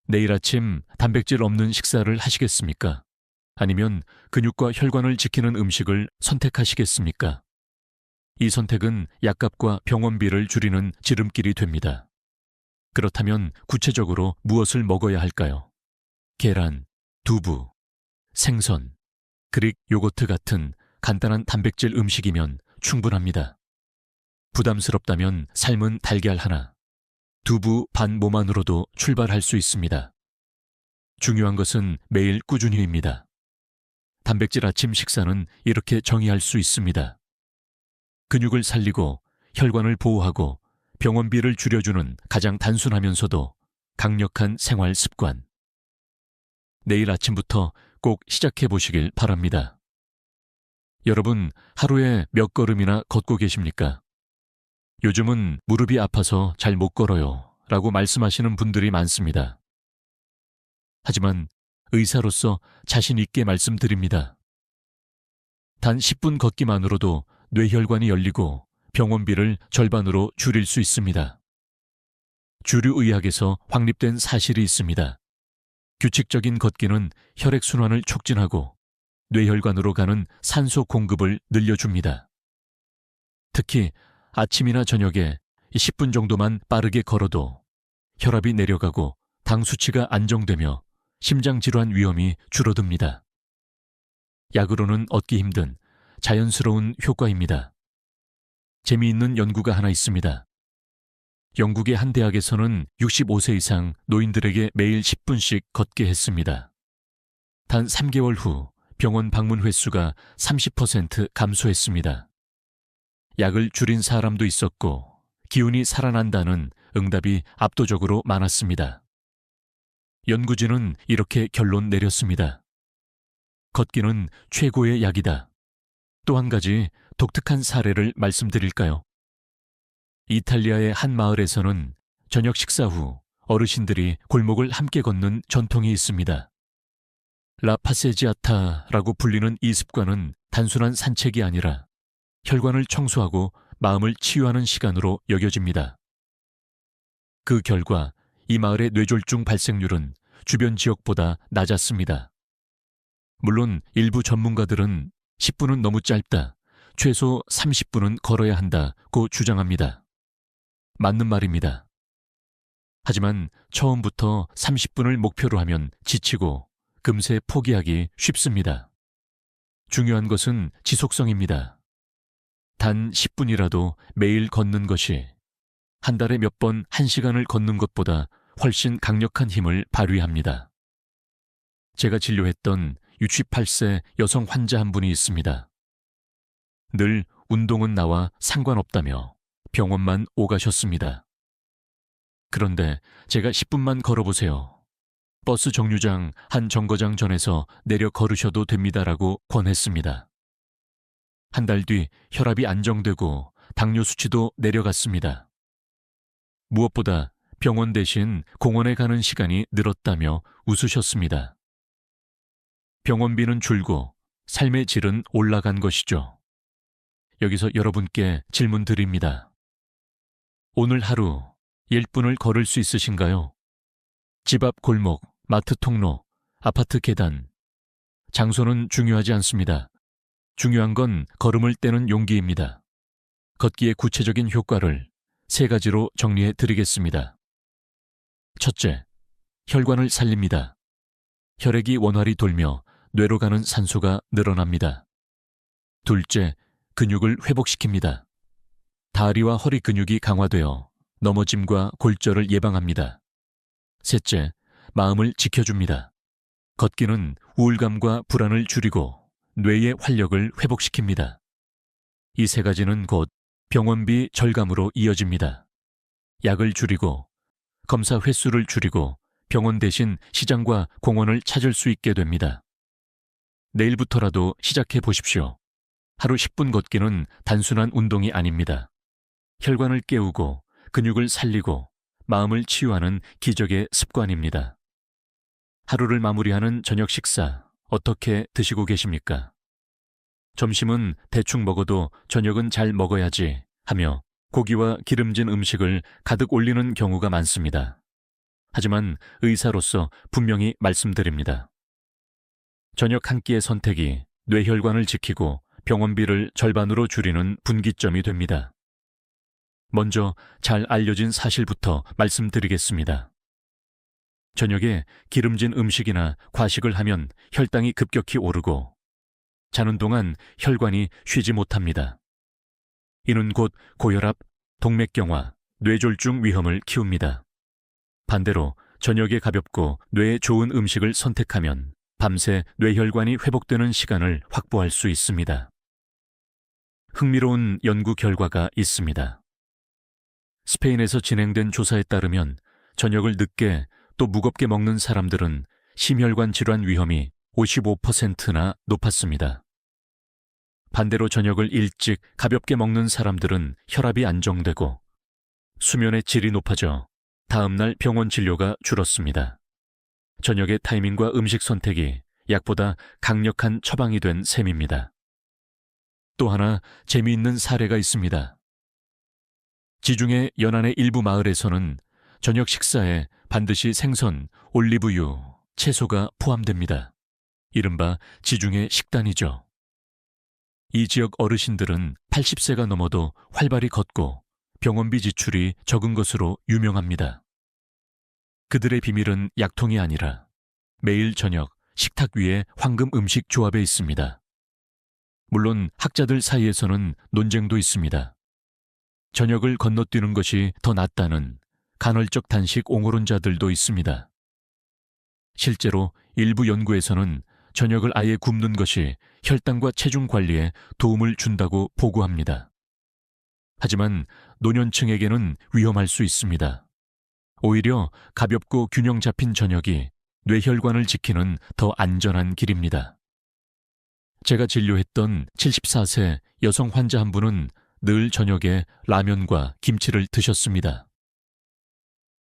내일 아침 단백질 없는 식사를 하시겠습니까? 아니면 근육과 혈관을 지키는 음식을 선택하시겠습니까? 이 선택은 약값과 병원비를 줄이는 지름길이 됩니다. 그렇다면 구체적으로 무엇을 먹어야 할까요? 계란, 두부, 생선, 그릭 요거트 같은 간단한 단백질 음식이면 충분합니다. 부담스럽다면 삶은 달걀 하나, 두부 반 모만으로도 출발할 수 있습니다. 중요한 것은 매일 꾸준히입니다. 단백질 아침 식사는 이렇게 정의할 수 있습니다. 근육을 살리고 혈관을 보호하고 병원비를 줄여주는 가장 단순하면서도 강력한 생활 습관. 내일 아침부터 꼭 시작해 보시길 바랍니다. 여러분, 하루에 몇 걸음이나 걷고 계십니까? 요즘은 무릎이 아파서 잘 못 걸어요 라고 말씀하시는 분들이 많습니다. 하지만 의사로서 자신 있게 말씀드립니다. 단 10분 걷기만으로도 뇌혈관이 열리고 병원비를 절반으로 줄일 수 있습니다. 주류의학에서 확립된 사실이 있습니다. 규칙적인 걷기는 혈액순환을 촉진하고 뇌혈관으로 가는 산소 공급을 늘려줍니다. 특히 아침이나 저녁에 10분 정도만 빠르게 걸어도 혈압이 내려가고 당 수치가 안정되며 심장질환 위험이 줄어듭니다. 약으로는 얻기 힘든 자연스러운 효과입니다. 재미있는 연구가 하나 있습니다. 영국의 한 대학에서는 65세 이상 노인들에게 매일 10분씩 걷게 했습니다. 단 3개월 후 병원 방문 횟수가 30% 감소했습니다. 약을 줄인 사람도 있었고 기운이 살아난다는 응답이 압도적으로 많았습니다. 연구진은 이렇게 결론 내렸습니다. 걷기는 최고의 약이다. 또 한 가지 독특한 사례를 말씀드릴까요? 이탈리아의 한 마을에서는 저녁 식사 후 어르신들이 골목을 함께 걷는 전통이 있습니다. 라 파세지아타라고 불리는 이 습관은 단순한 산책이 아니라 혈관을 청소하고 마음을 치유하는 시간으로 여겨집니다. 그 결과 이 마을의 뇌졸중 발생률은 주변 지역보다 낮았습니다. 물론 일부 전문가들은 10분은 너무 짧다, 최소 30분은 걸어야 한다고 주장합니다. 맞는 말입니다. 하지만 처음부터 30분을 목표로 하면 지치고 금세 포기하기 쉽습니다. 중요한 것은 지속성입니다. 단 10분이라도 매일 걷는 것이 한 달에 몇 번 1시간을 걷는 것보다 훨씬 강력한 힘을 발휘합니다. 제가 진료했던 68세 여성 환자 한 분이 있습니다. 늘 운동은 나와 상관없다며 병원만 오가셨습니다. 그런데 제가 10분만 걸어보세요. 버스 정류장 한 정거장 전에서 내려 걸으셔도 됩니다라고 권했습니다. 한 달 뒤 혈압이 안정되고 당뇨 수치도 내려갔습니다. 무엇보다 병원 대신 공원에 가는 시간이 늘었다며 웃으셨습니다. 병원비는 줄고 삶의 질은 올라간 것이죠. 여기서 여러분께 질문 드립니다. 오늘 하루 1분을 걸을 수 있으신가요? 집 앞 골목, 마트 통로, 아파트 계단. 장소는 중요하지 않습니다. 중요한 건 걸음을 떼는 용기입니다. 걷기의 구체적인 효과를 3가지로 정리해 드리겠습니다. 첫째, 혈관을 살립니다. 혈액이 원활히 돌며 뇌로 가는 산소가 늘어납니다. 둘째, 근육을 회복시킵니다. 다리와 허리 근육이 강화되어 넘어짐과 골절을 예방합니다. 셋째, 마음을 지켜줍니다. 걷기는 우울감과 불안을 줄이고 뇌의 활력을 회복시킵니다. 이 3가지는 곧 병원비 절감으로 이어집니다. 약을 줄이고 검사 횟수를 줄이고 병원 대신 시장과 공원을 찾을 수 있게 됩니다. 내일부터라도 시작해 보십시오. 하루 10분 걷기는 단순한 운동이 아닙니다. 혈관을 깨우고 근육을 살리고 마음을 치유하는 기적의 습관입니다. 하루를 마무리하는 저녁 식사 어떻게 드시고 계십니까? 점심은 대충 먹어도 저녁은 잘 먹어야지 하며 고기와 기름진 음식을 가득 올리는 경우가 많습니다. 하지만 의사로서 분명히 말씀드립니다. 저녁 한 끼의 선택이 뇌혈관을 지키고 병원비를 절반으로 줄이는 분기점이 됩니다. 먼저 잘 알려진 사실부터 말씀드리겠습니다. 저녁에 기름진 음식이나 과식을 하면 혈당이 급격히 오르고 자는 동안 혈관이 쉬지 못합니다. 이는 곧 고혈압, 동맥경화, 뇌졸중 위험을 키웁니다. 반대로 저녁에 가볍고 뇌에 좋은 음식을 선택하면 밤새 뇌혈관이 회복되는 시간을 확보할 수 있습니다. 흥미로운 연구 결과가 있습니다. 스페인에서 진행된 조사에 따르면 저녁을 늦게 또 무겁게 먹는 사람들은 심혈관 질환 위험이 55%나 높았습니다. 반대로 저녁을 일찍 가볍게 먹는 사람들은 혈압이 안정되고 수면의 질이 높아져 다음날 병원 진료가 줄었습니다. 저녁의 타이밍과 음식 선택이 약보다 강력한 처방이 된 셈입니다. 또 하나 재미있는 사례가 있습니다. 지중해 연안의 일부 마을에서는 저녁 식사에 반드시 생선, 올리브유, 채소가 포함됩니다. 이른바 지중해 식단이죠. 이 지역 어르신들은 80세가 넘어도 활발히 걷고 병원비 지출이 적은 것으로 유명합니다. 그들의 비밀은 약통이 아니라 매일 저녁 식탁 위에 황금 음식 조합에 있습니다. 물론 학자들 사이에서는 논쟁도 있습니다. 저녁을 건너뛰는 것이 더 낫다는 간헐적 단식 옹호론자들도 있습니다. 실제로 일부 연구에서는 저녁을 아예 굶는 것이 혈당과 체중 관리에 도움을 준다고 보고합니다. 하지만 노년층에게는 위험할 수 있습니다. 오히려 가볍고 균형 잡힌 저녁이 뇌혈관을 지키는 더 안전한 길입니다. 제가 진료했던 74세 여성 환자 한 분은 늘 저녁에 라면과 김치를 드셨습니다.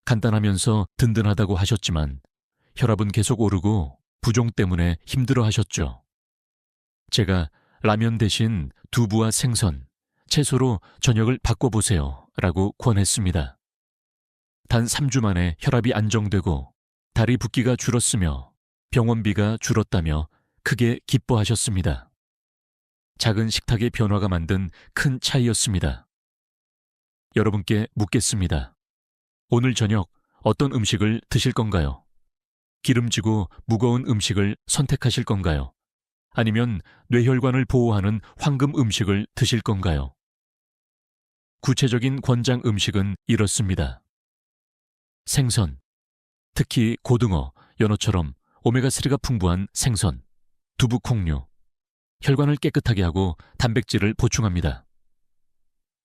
간단하면서 든든하다고 하셨지만 혈압은 계속 오르고 부종 때문에 힘들어 하셨죠. 제가 라면 대신 두부와 생선, 채소로 저녁을 바꿔보세요 라고 권했습니다. 단 3주 만에 혈압이 안정되고 다리 붓기가 줄었으며 병원비가 줄었다며 크게 기뻐하셨습니다. 작은 식탁의 변화가 만든 큰 차이였습니다. 여러분께 묻겠습니다. 오늘 저녁 어떤 음식을 드실 건가요? 기름지고 무거운 음식을 선택하실 건가요? 아니면 뇌혈관을 보호하는 황금 음식을 드실 건가요? 구체적인 권장 음식은 이렇습니다. 생선, 특히 고등어, 연어처럼 오메가3가 풍부한 생선, 두부 콩류, 혈관을 깨끗하게 하고 단백질을 보충합니다.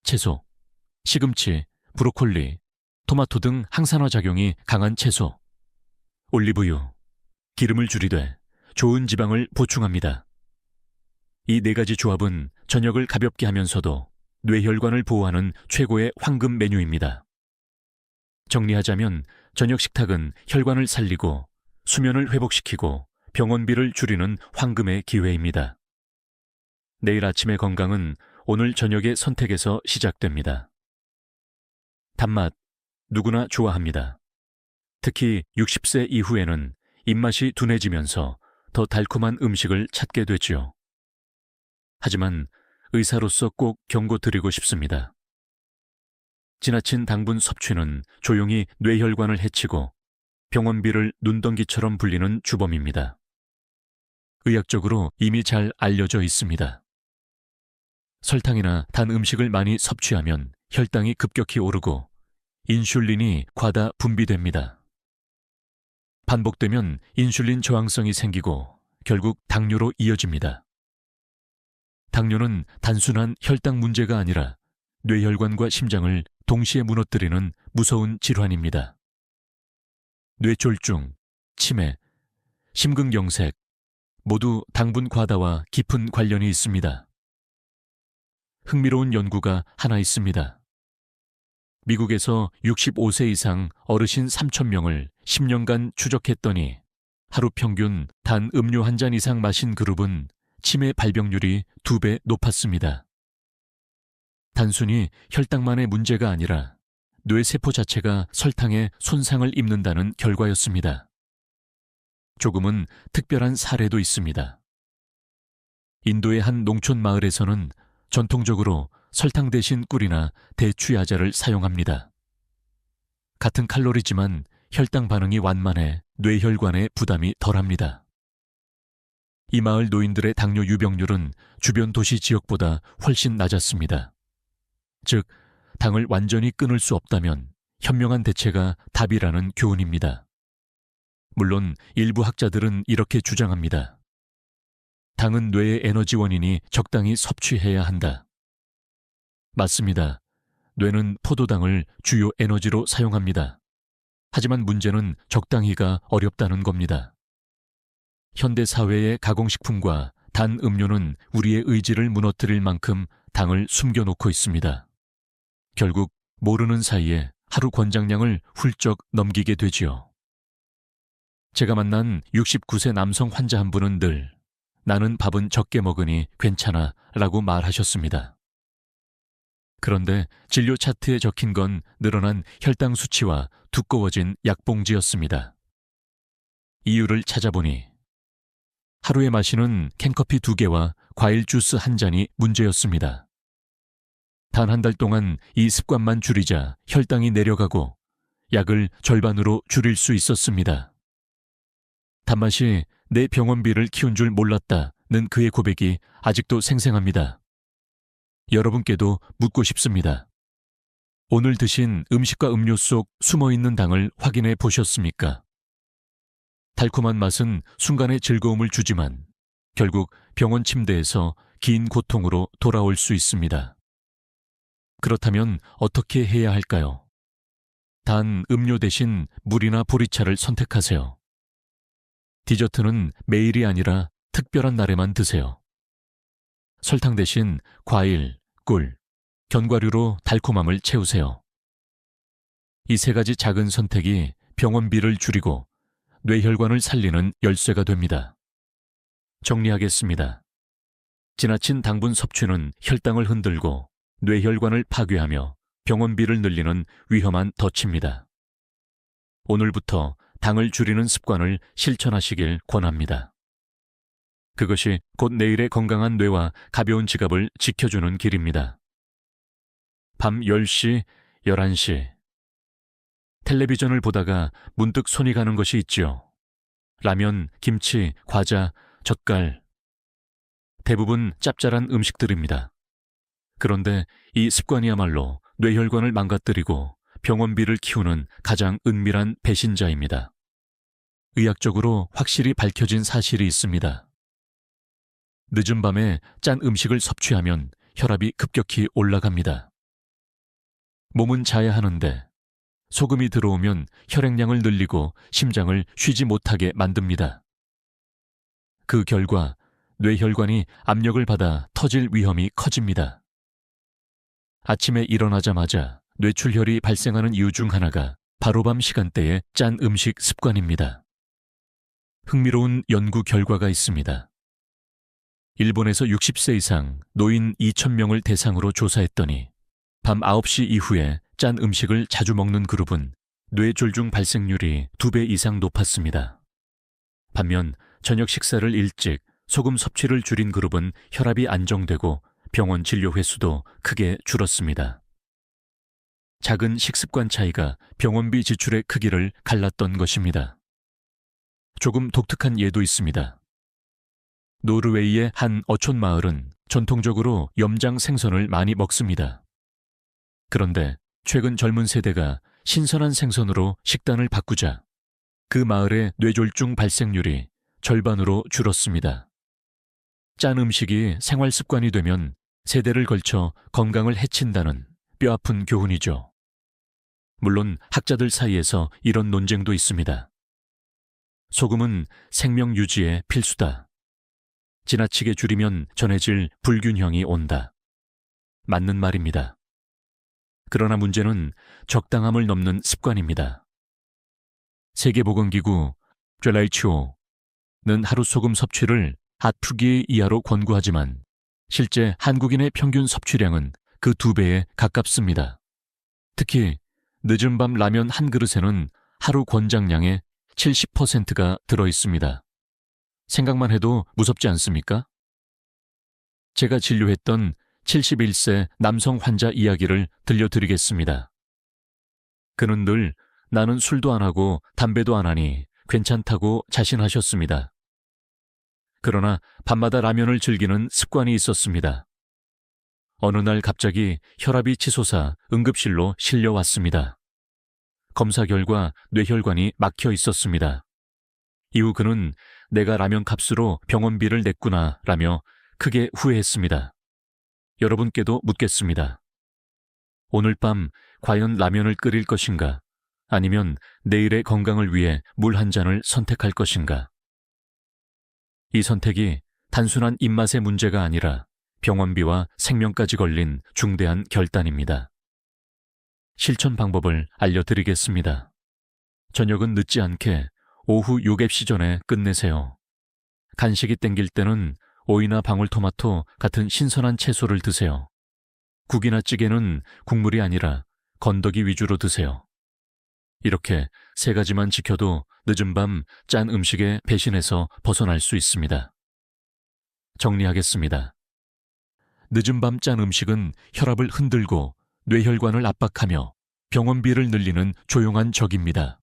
채소, 시금치, 브로콜리, 토마토 등 항산화 작용이 강한 채소, 올리브유, 기름을 줄이되 좋은 지방을 보충합니다. 이 네 가지 조합은 저녁을 가볍게 하면서도 뇌혈관을 보호하는 최고의 황금 메뉴입니다. 정리하자면 저녁 식탁은 혈관을 살리고 수면을 회복시키고 병원비를 줄이는 황금의 기회입니다. 내일 아침의 건강은 오늘 저녁의 선택에서 시작됩니다. 단맛, 누구나 좋아합니다. 특히 60세 이후에는 입맛이 둔해지면서 더 달콤한 음식을 찾게 되지요. 하지만 의사로서 꼭 경고드리고 싶습니다. 지나친 당분 섭취는 조용히 뇌혈관을 해치고 병원비를 눈덩이처럼 불리는 주범입니다. 의학적으로 이미 잘 알려져 있습니다. 설탕이나 단 음식을 많이 섭취하면 혈당이 급격히 오르고 인슐린이 과다 분비됩니다. 반복되면 인슐린 저항성이 생기고 결국 당뇨로 이어집니다. 당뇨는 단순한 혈당 문제가 아니라 뇌혈관과 심장을 동시에 무너뜨리는 무서운 질환입니다. 뇌졸중, 치매, 심근경색 모두 당분 과다와 깊은 관련이 있습니다. 흥미로운 연구가 하나 있습니다. 미국에서 65세 이상 어르신 3,000명을 10년간 추적했더니 하루 평균 단 음료 한 잔 이상 마신 그룹은 치매 발병률이 2배 높았습니다. 단순히 혈당만의 문제가 아니라 뇌세포 자체가 설탕에 손상을 입는다는 결과였습니다. 조금은 특별한 사례도 있습니다. 인도의 한 농촌 마을에서는 전통적으로 설탕 대신 꿀이나 대추야자를 사용합니다. 같은 칼로리지만 혈당 반응이 완만해 뇌혈관에 부담이 덜합니다. 이 마을 노인들의 당뇨 유병률은 주변 도시 지역보다 훨씬 낮았습니다. 즉, 당을 완전히 끊을 수 없다면 현명한 대체가 답이라는 교훈입니다. 물론 일부 학자들은 이렇게 주장합니다. 당은 뇌의 에너지원이니 적당히 섭취해야 한다. 맞습니다. 뇌는 포도당을 주요 에너지로 사용합니다. 하지만 문제는 적당히가 어렵다는 겁니다. 현대 사회의 가공식품과 단 음료는 우리의 의지를 무너뜨릴 만큼 당을 숨겨놓고 있습니다. 결국 모르는 사이에 하루 권장량을 훌쩍 넘기게 되지요. 제가 만난 69세 남성 환자 한 분은 늘 나는 밥은 적게 먹으니 괜찮아 라고 말하셨습니다. 그런데 진료 차트에 적힌 건 늘어난 혈당 수치와 두꺼워진 약봉지였습니다. 이유를 찾아보니 하루에 마시는 캔커피 2개와 과일 주스 1잔이 문제였습니다. 단 한 달 동안 이 습관만 줄이자 혈당이 내려가고 약을 절반으로 줄일 수 있었습니다. 단맛이 내 병원비를 키운 줄 몰랐다는 그의 고백이 아직도 생생합니다. 여러분께도 묻고 싶습니다. 오늘 드신 음식과 음료 속 숨어있는 당을 확인해 보셨습니까? 달콤한 맛은 순간의 즐거움을 주지만 결국 병원 침대에서 긴 고통으로 돌아올 수 있습니다. 그렇다면 어떻게 해야 할까요? 단 음료 대신 물이나 보리차를 선택하세요. 디저트는 매일이 아니라 특별한 날에만 드세요. 설탕 대신 과일, 꿀, 견과류로 달콤함을 채우세요. 이 3가지 작은 선택이 병원비를 줄이고 뇌혈관을 살리는 열쇠가 됩니다. 정리하겠습니다. 지나친 당분 섭취는 혈당을 흔들고 뇌혈관을 파괴하며 병원비를 늘리는 위험한 덫입니다. 오늘부터 당을 줄이는 습관을 실천하시길 권합니다. 그것이 곧 내일의 건강한 뇌와 가벼운 지갑을 지켜주는 길입니다. 밤 10시, 11시. 텔레비전을 보다가 문득 손이 가는 것이 있지요. 라면, 김치, 과자, 젓갈. 대부분 짭짤한 음식들입니다. 그런데 이 습관이야말로 뇌혈관을 망가뜨리고 병원비를 키우는 가장 은밀한 배신자입니다. 의학적으로 확실히 밝혀진 사실이 있습니다. 늦은 밤에 짠 음식을 섭취하면 혈압이 급격히 올라갑니다. 몸은 자야 하는데 소금이 들어오면 혈액량을 늘리고 심장을 쉬지 못하게 만듭니다. 그 결과 뇌혈관이 압력을 받아 터질 위험이 커집니다. 아침에 일어나자마자 뇌출혈이 발생하는 이유 중 하나가 바로 밤 시간대의 짠 음식 습관입니다. 흥미로운 연구 결과가 있습니다. 일본에서 60세 이상 노인 2,000명을 대상으로 조사했더니 밤 9시 이후에 짠 음식을 자주 먹는 그룹은 뇌졸중 발생률이 2배 이상 높았습니다. 반면 저녁 식사를 일찍 소금 섭취를 줄인 그룹은 혈압이 안정되고 병원 진료 횟수도 크게 줄었습니다. 작은 식습관 차이가 병원비 지출의 크기를 갈랐던 것입니다. 조금 독특한 예도 있습니다. 노르웨이의 한 어촌 마을은 전통적으로 염장 생선을 많이 먹습니다. 그런데 최근 젊은 세대가 신선한 생선으로 식단을 바꾸자 그 마을의 뇌졸중 발생률이 절반으로 줄었습니다. 짠 음식이 생활 습관이 되면 세대를 걸쳐 건강을 해친다는 뼈아픈 교훈이죠. 물론 학자들 사이에서 이런 논쟁도 있습니다. 소금은 생명 유지에 필수다. 지나치게 줄이면 전해질 불균형이 온다. 맞는 말입니다. 그러나 문제는 적당함을 넘는 습관입니다. 세계보건기구 WHO는 하루 소금 섭취를 아프기 이하로 권고하지만 실제 한국인의 평균 섭취량은 그 2배에 가깝습니다. 특히 늦은 밤 라면 한 그릇에는 하루 권장량의 70%가 들어있습니다. 생각만 해도 무섭지 않습니까? 제가 진료했던 71세 남성 환자 이야기를 들려드리겠습니다. 그는 늘 나는 술도 안 하고 담배도 안 하니 괜찮다고 자신하셨습니다. 그러나 밤마다 라면을 즐기는 습관이 있었습니다. 어느 날 갑자기 혈압이 치솟아 응급실로 실려왔습니다. 검사 결과 뇌혈관이 막혀 있었습니다. 이후 그는 내가 라면 값으로 병원비를 냈구나 라며 크게 후회했습니다. 여러분께도 묻겠습니다. 오늘 밤 과연 라면을 끓일 것인가? 아니면 내일의 건강을 위해 물 한 잔을 선택할 것인가? 이 선택이 단순한 입맛의 문제가 아니라 병원비와 생명까지 걸린 중대한 결단입니다. 실천 방법을 알려드리겠습니다. 저녁은 늦지 않게 오후 요geb시 전에 끝내세요. 간식이 땡길 때는 오이나 방울토마토 같은 신선한 채소를 드세요. 국이나 찌개는 국물이 아니라 건더기 위주로 드세요. 이렇게 3가지만 지켜도 늦은 밤 짠 음식의 배신에서 벗어날 수 있습니다. 정리하겠습니다. 늦은 밤 짠 음식은 혈압을 흔들고 뇌혈관을 압박하며 병원비를 늘리는 조용한 적입니다.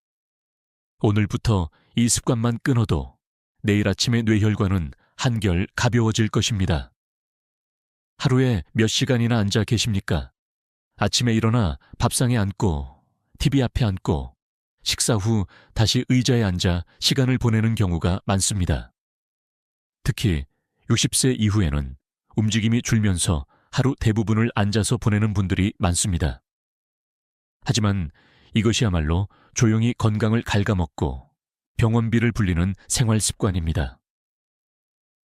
오늘부터 이 습관만 끊어도 내일 아침의 뇌혈관은 한결 가벼워질 것입니다. 하루에 몇 시간이나 앉아 계십니까? 아침에 일어나 밥상에 앉고 TV 앞에 앉고 식사 후 다시 의자에 앉아 시간을 보내는 경우가 많습니다. 특히 60세 이후에는 움직임이 줄면서 하루 대부분을 앉아서 보내는 분들이 많습니다. 하지만 이것이야말로 조용히 건강을 갉아먹고 병원비를 불리는 생활 습관입니다.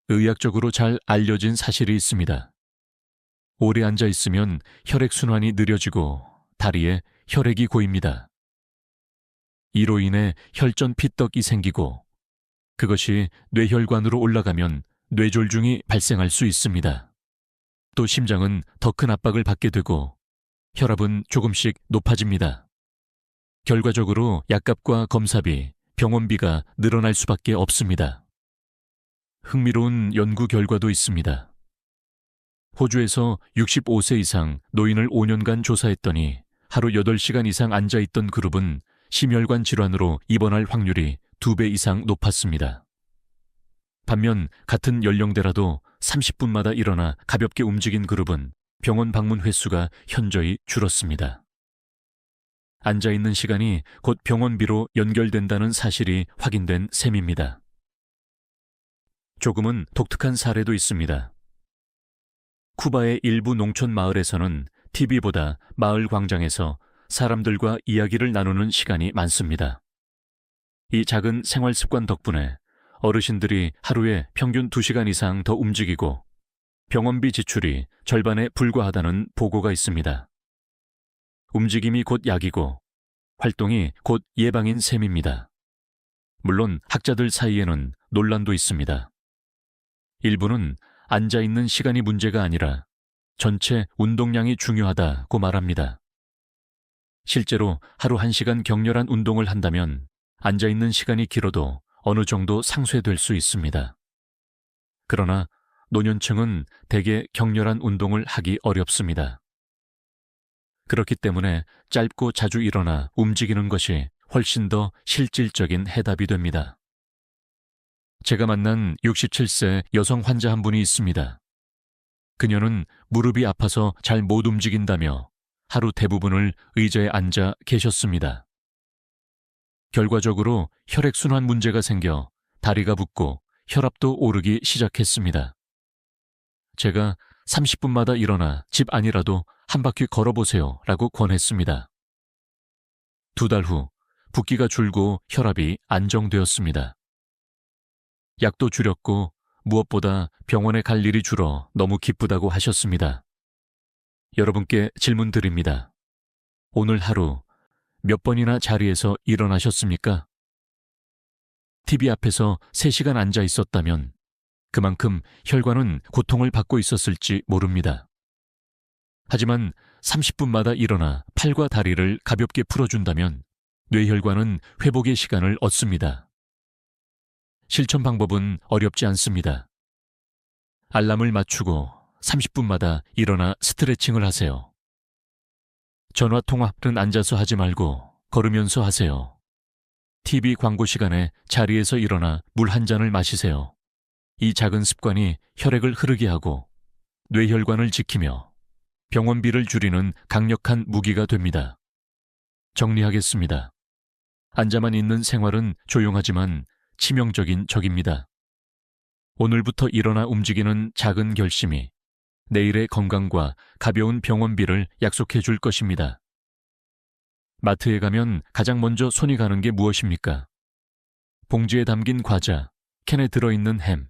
의학적으로 잘 알려진 사실이 있습니다. 오래 앉아 있으면 혈액순환이 느려지고 다리에 혈액이 고입니다. 이로 인해 혈전 피떡이 생기고 그것이 뇌혈관으로 올라가면 뇌졸중이 발생할 수 있습니다. 또 심장은 더 큰 압박을 받게 되고 혈압은 조금씩 높아집니다. 결과적으로 약값과 검사비, 병원비가 늘어날 수밖에 없습니다. 흥미로운 연구 결과도 있습니다. 호주에서 65세 이상 노인을 5년간 조사했더니 하루 8시간 이상 앉아있던 그룹은 심혈관 질환으로 입원할 확률이 2배 이상 높았습니다. 반면 같은 연령대라도 30분마다 일어나 가볍게 움직인 그룹은 병원 방문 횟수가 현저히 줄었습니다. 앉아있는 시간이 곧 병원비로 연결된다는 사실이 확인된 셈입니다. 조금은 독특한 사례도 있습니다. 쿠바의 일부 농촌 마을에서는 TV보다 마을 광장에서 사람들과 이야기를 나누는 시간이 많습니다. 이 작은 생활 습관 덕분에 어르신들이 하루에 평균 2시간 이상 더 움직이고 병원비 지출이 절반에 불과하다는 보고가 있습니다. 움직임이 곧 약이고 활동이 곧 예방인 셈입니다. 물론 학자들 사이에는 논란도 있습니다. 일부는 앉아있는 시간이 문제가 아니라 전체 운동량이 중요하다고 말합니다. 실제로 하루 1시간 격렬한 운동을 한다면 앉아있는 시간이 길어도 어느 정도 상쇄될 수 있습니다. 그러나 노년층은 대개 격렬한 운동을 하기 어렵습니다. 그렇기 때문에 짧고 자주 일어나 움직이는 것이 훨씬 더 실질적인 해답이 됩니다. 제가 만난 67세 여성 환자 한 분이 있습니다. 그녀는 무릎이 아파서 잘 못 움직인다며 하루 대부분을 의자에 앉아 계셨습니다. 결과적으로 혈액순환 문제가 생겨 다리가 붓고 혈압도 오르기 시작했습니다. 제가 30분마다 일어나 집 안이라도 한 바퀴 걸어보세요 라고 권했습니다. 2달 후 붓기가 줄고 혈압이 안정되었습니다. 약도 줄였고 무엇보다 병원에 갈 일이 줄어 너무 기쁘다고 하셨습니다. 여러분께 질문 드립니다. 오늘 하루 몇 번이나 자리에서 일어나셨습니까? TV 앞에서 3시간 앉아 있었다면 그만큼 혈관은 고통을 받고 있었을지 모릅니다. 하지만 30분마다 일어나 팔과 다리를 가볍게 풀어준다면 뇌혈관은 회복의 시간을 얻습니다. 실천 방법은 어렵지 않습니다. 알람을 맞추고 30분마다 일어나 스트레칭을 하세요. 전화 통화는 앉아서 하지 말고 걸으면서 하세요. TV 광고 시간에 자리에서 일어나 물 한 잔을 마시세요. 이 작은 습관이 혈액을 흐르게 하고 뇌혈관을 지키며 병원비를 줄이는 강력한 무기가 됩니다. 정리하겠습니다. 앉아만 있는 생활은 조용하지만 치명적인 적입니다. 오늘부터 일어나 움직이는 작은 결심이 내일의 건강과 가벼운 병원비를 약속해 줄 것입니다. 마트에 가면 가장 먼저 손이 가는 게 무엇입니까? 봉지에 담긴 과자, 캔에 들어있는 햄,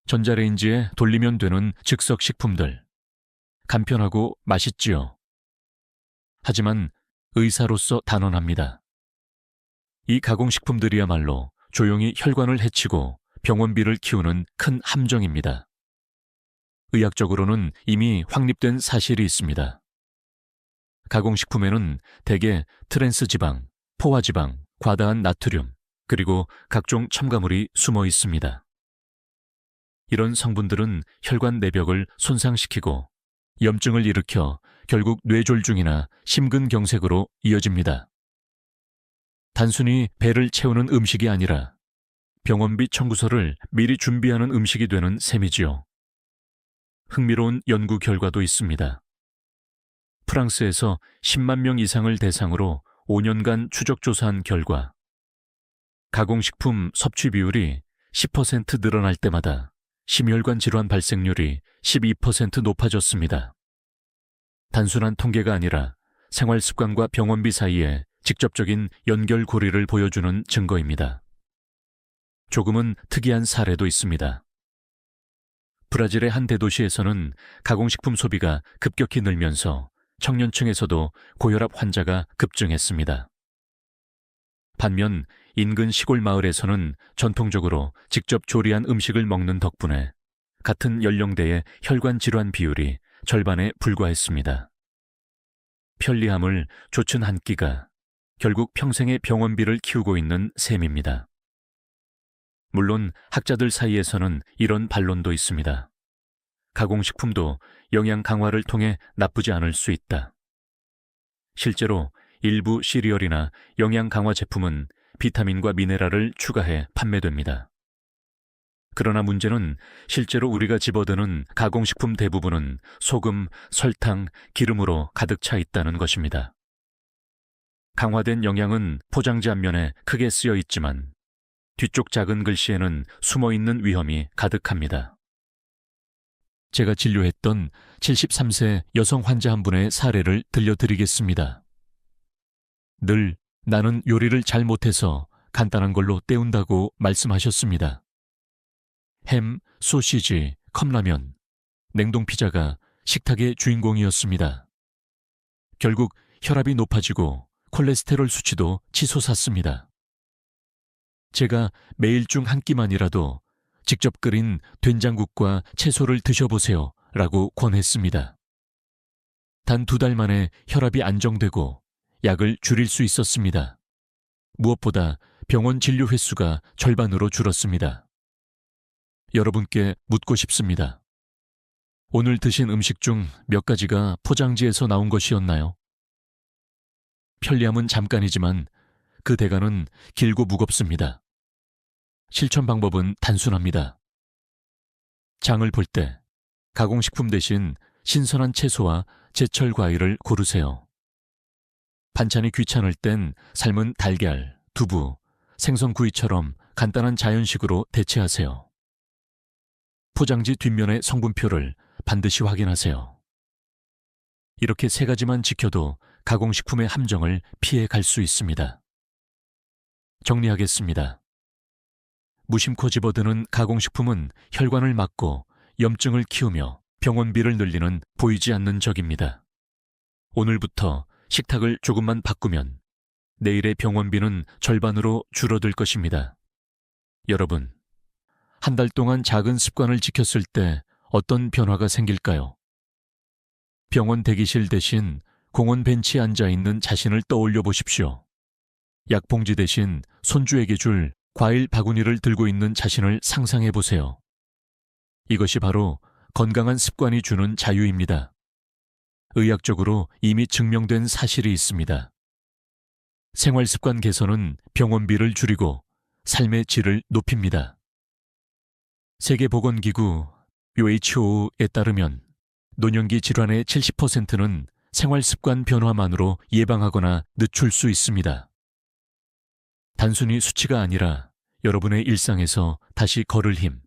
전자레인지에 돌리면 되는 즉석 식품들. 간편하고 맛있지요. 하지만 의사로서 단언합니다. 이 가공식품들이야말로 조용히 혈관을 해치고 병원비를 키우는 큰 함정입니다. 의학적으로는 이미 확립된 사실이 있습니다. 가공식품에는 대개 트랜스지방, 포화지방, 과다한 나트륨, 그리고 각종 첨가물이 숨어 있습니다. 이런 성분들은 혈관 내벽을 손상시키고 염증을 일으켜 결국 뇌졸중이나 심근경색으로 이어집니다. 단순히 배를 채우는 음식이 아니라 병원비 청구서를 미리 준비하는 음식이 되는 셈이지요. 흥미로운 연구 결과도 있습니다. 프랑스에서 10만 명 이상을 대상으로 5년간 추적 조사한 결과 가공식품 섭취 비율이 10% 늘어날 때마다 심혈관 질환 발생률이 12% 높아졌습니다. 단순한 통계가 아니라 생활 습관과 병원비 사이에 직접적인 연결고리를 보여주는 증거입니다. 조금은 특이한 사례도 있습니다. 브라질의 한 대도시에서는 가공식품 소비가 급격히 늘면서 청년층에서도 고혈압 환자가 급증했습니다. 반면 인근 시골 마을에서는 전통적으로 직접 조리한 음식을 먹는 덕분에 같은 연령대의 혈관 질환 비율이 절반에 불과했습니다. 편리함을 좋은 한 끼가 결국 평생의 병원비를 키우고 있는 셈입니다. 물론 학자들 사이에서는 이런 반론도 있습니다. 가공식품도 영양 강화를 통해 나쁘지 않을 수 있다. 실제로 일부 시리얼이나 영양 강화 제품은 비타민과 미네랄을 추가해 판매됩니다. 그러나 문제는 실제로 우리가 집어드는 가공식품 대부분은 소금, 설탕, 기름으로 가득 차 있다는 것입니다. 강화된 영양은 포장지 앞면에 크게 쓰여 있지만 뒤쪽 작은 글씨에는 숨어있는 위험이 가득합니다. 제가 진료했던 73세 여성 환자 한 분의 사례를 들려드리겠습니다. 늘 나는 요리를 잘 못해서 간단한 걸로 때운다고 말씀하셨습니다. 햄, 소시지, 컵라면, 냉동피자가 식탁의 주인공이었습니다. 결국 혈압이 높아지고 콜레스테롤 수치도 치솟았습니다. 제가 매일 중 한 끼만이라도 직접 끓인 된장국과 채소를 드셔보세요 라고 권했습니다. 단 2달 만에 혈압이 안정되고 약을 줄일 수 있었습니다. 무엇보다 병원 진료 횟수가 절반으로 줄었습니다. 여러분께 묻고 싶습니다. 오늘 드신 음식 중 몇 가지가 포장지에서 나온 것이었나요? 편리함은 잠깐이지만 그 대가는 길고 무겁습니다. 실천 방법은 단순합니다. 장을 볼 때 가공식품 대신 신선한 채소와 제철 과일을 고르세요. 반찬이 귀찮을 땐 삶은 달걀, 두부, 생선구이처럼 간단한 자연식으로 대체하세요. 포장지 뒷면의 성분표를 반드시 확인하세요. 이렇게 3가지만 지켜도 가공식품의 함정을 피해 갈 수 있습니다. 정리하겠습니다. 무심코 집어드는 가공식품은 혈관을 막고 염증을 키우며 병원비를 늘리는 보이지 않는 적입니다. 오늘부터 식탁을 조금만 바꾸면 내일의 병원비는 절반으로 줄어들 것입니다. 여러분, 한 달 동안 작은 습관을 지켰을 때 어떤 변화가 생길까요? 병원 대기실 대신 공원 벤치에 앉아있는 자신을 떠올려 보십시오. 약봉지 대신 손주에게 줄 과일 바구니를 들고 있는 자신을 상상해 보세요. 이것이 바로 건강한 습관이 주는 자유입니다. 의학적으로 이미 증명된 사실이 있습니다. 생활습관 개선은 병원비를 줄이고 삶의 질을 높입니다. 세계보건기구 WHO에 따르면 노년기 질환의 70%는 생활습관 변화만으로 예방하거나 늦출 수 있습니다. 단순히 수치가 아니라 여러분의 일상에서 다시 걸을 힘,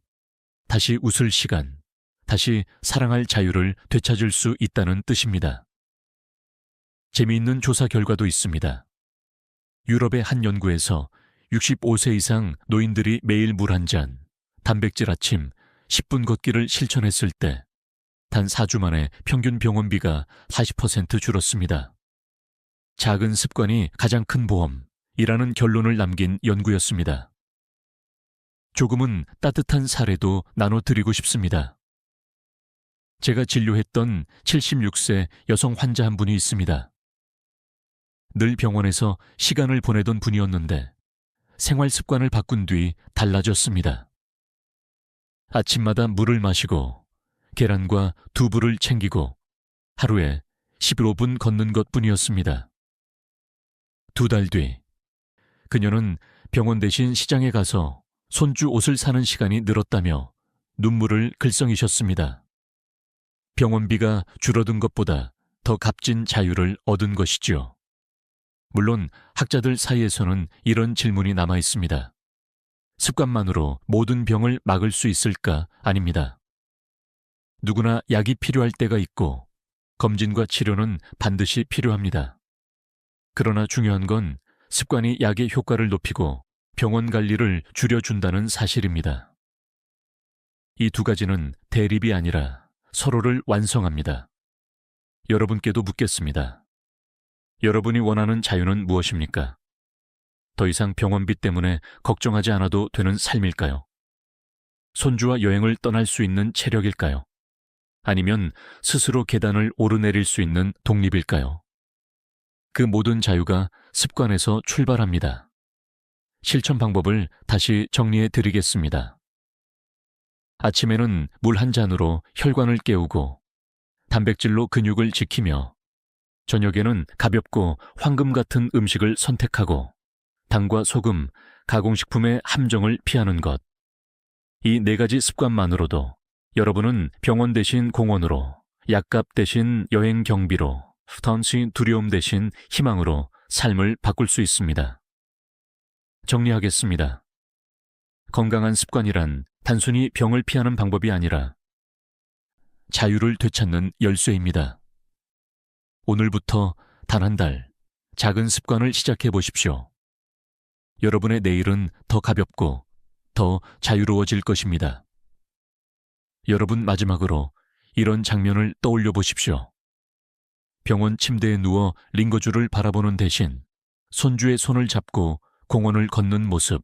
다시 웃을 시간, 다시 사랑할 자유를 되찾을 수 있다는 뜻입니다. 재미있는 조사 결과도 있습니다. 유럽의 한 연구에서 65세 이상 노인들이 매일 물 한 잔, 단백질 아침, 10분 걷기를 실천했을 때 단 4주 만에 평균 병원비가 40% 줄었습니다. 작은 습관이 가장 큰 보험이라는 결론을 남긴 연구였습니다. 조금은 따뜻한 사례도 나눠드리고 싶습니다. 제가 진료했던 76세 여성 환자 한 분이 있습니다. 늘 병원에서 시간을 보내던 분이었는데 생활 습관을 바꾼 뒤 달라졌습니다. 아침마다 물을 마시고 계란과 두부를 챙기고 하루에 15분 걷는 것뿐이었습니다. 2달 뒤 그녀는 병원 대신 시장에 가서 손주 옷을 사는 시간이 늘었다며 눈물을 글썽이셨습니다. 병원비가 줄어든 것보다 더 값진 자유를 얻은 것이지요. 물론 학자들 사이에서는 이런 질문이 남아 있습니다. 습관만으로 모든 병을 막을 수 있을까? 아닙니다. 누구나 약이 필요할 때가 있고 검진과 치료는 반드시 필요합니다. 그러나 중요한 건 습관이 약의 효과를 높이고 병원 관리를 줄여준다는 사실입니다. 이 2가지는 대립이 아니라 서로를 완성합니다. 여러분께도 묻겠습니다. 여러분이 원하는 자유는 무엇입니까? 더 이상 병원비 때문에 걱정하지 않아도 되는 삶일까요? 손주와 여행을 떠날 수 있는 체력일까요? 아니면 스스로 계단을 오르내릴 수 있는 독립일까요? 그 모든 자유가 습관에서 출발합니다. 실천 방법을 다시 정리해 드리겠습니다. 아침에는 물 한 잔으로 혈관을 깨우고 단백질로 근육을 지키며 저녁에는 가볍고 황금 같은 음식을 선택하고 당과 소금, 가공식품의 함정을 피하는 것. 이 4가지 습관만으로도 여러분은 병원 대신 공원으로, 약값 대신 여행 경비로, 턴시 두려움 대신 희망으로 삶을 바꿀 수 있습니다. 정리하겠습니다. 건강한 습관이란 단순히 병을 피하는 방법이 아니라 자유를 되찾는 열쇠입니다. 오늘부터 단 한 달 작은 습관을 시작해 보십시오. 여러분의 내일은 더 가볍고 더 자유로워질 것입니다. 여러분, 마지막으로 이런 장면을 떠올려 보십시오. 병원 침대에 누워 링거주를 바라보는 대신 손주의 손을 잡고 공원을 걷는 모습.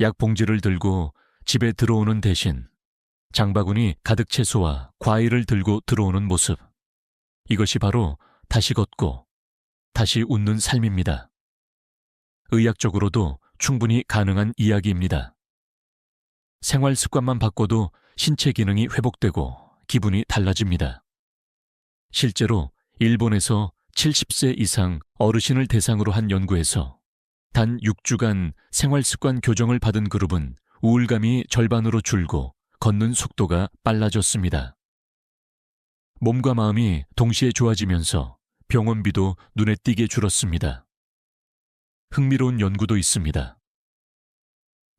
약 봉지를 들고 집에 들어오는 대신 장바구니 가득 채소와 과일을 들고 들어오는 모습. 이것이 바로 다시 걷고 다시 웃는 삶입니다. 의학적으로도 충분히 가능한 이야기입니다. 생활 습관만 바꿔도 신체 기능이 회복되고 기분이 달라집니다. 실제로 일본에서 70세 이상 어르신을 대상으로 한 연구에서 단 6주간 생활 습관 교정을 받은 그룹은 우울감이 절반으로 줄고 걷는 속도가 빨라졌습니다. 몸과 마음이 동시에 좋아지면서 병원비도 눈에 띄게 줄었습니다. 흥미로운 연구도 있습니다.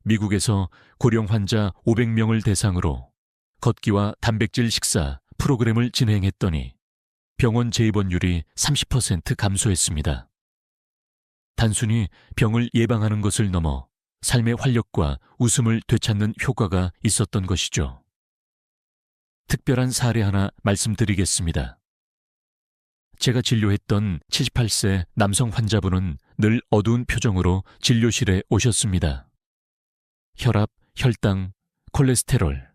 미국에서 고령 환자 500명을 대상으로 걷기와 단백질 식사 프로그램을 진행했더니 병원 재입원율이 30% 감소했습니다. 단순히 병을 예방하는 것을 넘어 삶의 활력과 웃음을 되찾는 효과가 있었던 것이죠. 특별한 사례 하나 말씀드리겠습니다. 제가 진료했던 78세 남성 환자분은 늘 어두운 표정으로 진료실에 오셨습니다. 혈압, 혈당, 콜레스테롤,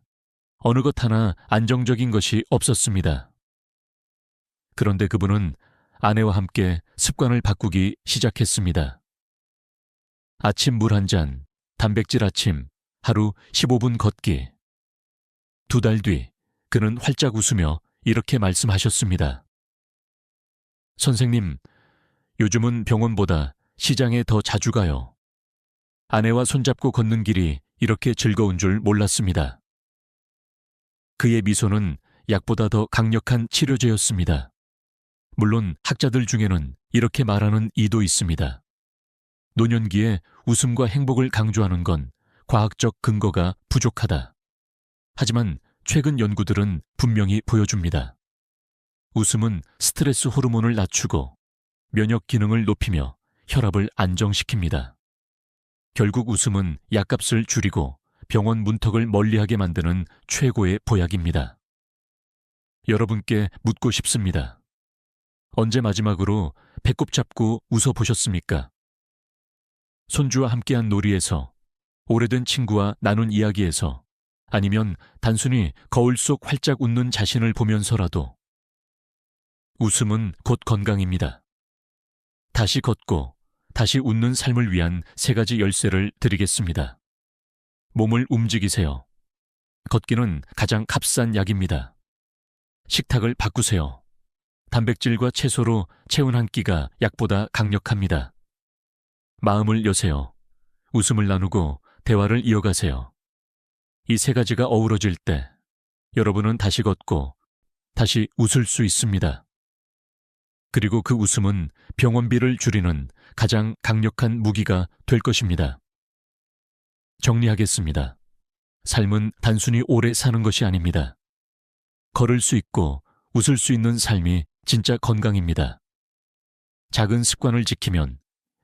어느 것 하나 안정적인 것이 없었습니다. 그런데 그분은 아내와 함께 습관을 바꾸기 시작했습니다. 아침 물 한 잔, 단백질 아침, 하루 15분 걷기. 2달 뒤 그는 활짝 웃으며 이렇게 말씀하셨습니다. 선생님, 요즘은 병원보다 시장에 더 자주 가요. 아내와 손잡고 걷는 길이 이렇게 즐거운 줄 몰랐습니다. 그의 미소는 약보다 더 강력한 치료제였습니다. 물론 학자들 중에는 이렇게 말하는 이도 있습니다. 노년기에 웃음과 행복을 강조하는 건 과학적 근거가 부족하다. 하지만 최근 연구들은 분명히 보여줍니다. 웃음은 스트레스 호르몬을 낮추고 면역 기능을 높이며 혈압을 안정시킵니다. 결국 웃음은 약값을 줄이고 병원 문턱을 멀리하게 만드는 최고의 보약입니다. 여러분께 묻고 싶습니다. 언제 마지막으로 배꼽 잡고 웃어보셨습니까? 손주와 함께한 놀이에서, 오래된 친구와 나눈 이야기에서, 아니면 단순히 거울 속 활짝 웃는 자신을 보면서라도 웃음은 곧 건강입니다. 다시 걷고 다시 웃는 삶을 위한 3가지 열쇠를 드리겠습니다. 몸을 움직이세요. 걷기는 가장 값싼 약입니다. 식탁을 바꾸세요. 단백질과 채소로 채운 한 끼가 약보다 강력합니다. 마음을 여세요. 웃음을 나누고 대화를 이어가세요. 이 3가지가 어우러질 때 여러분은 다시 걷고 다시 웃을 수 있습니다. 그리고 그 웃음은 병원비를 줄이는 가장 강력한 무기가 될 것입니다. 정리하겠습니다. 삶은 단순히 오래 사는 것이 아닙니다. 걸을 수 있고 웃을 수 있는 삶이 진짜 건강입니다. 작은 습관을 지키면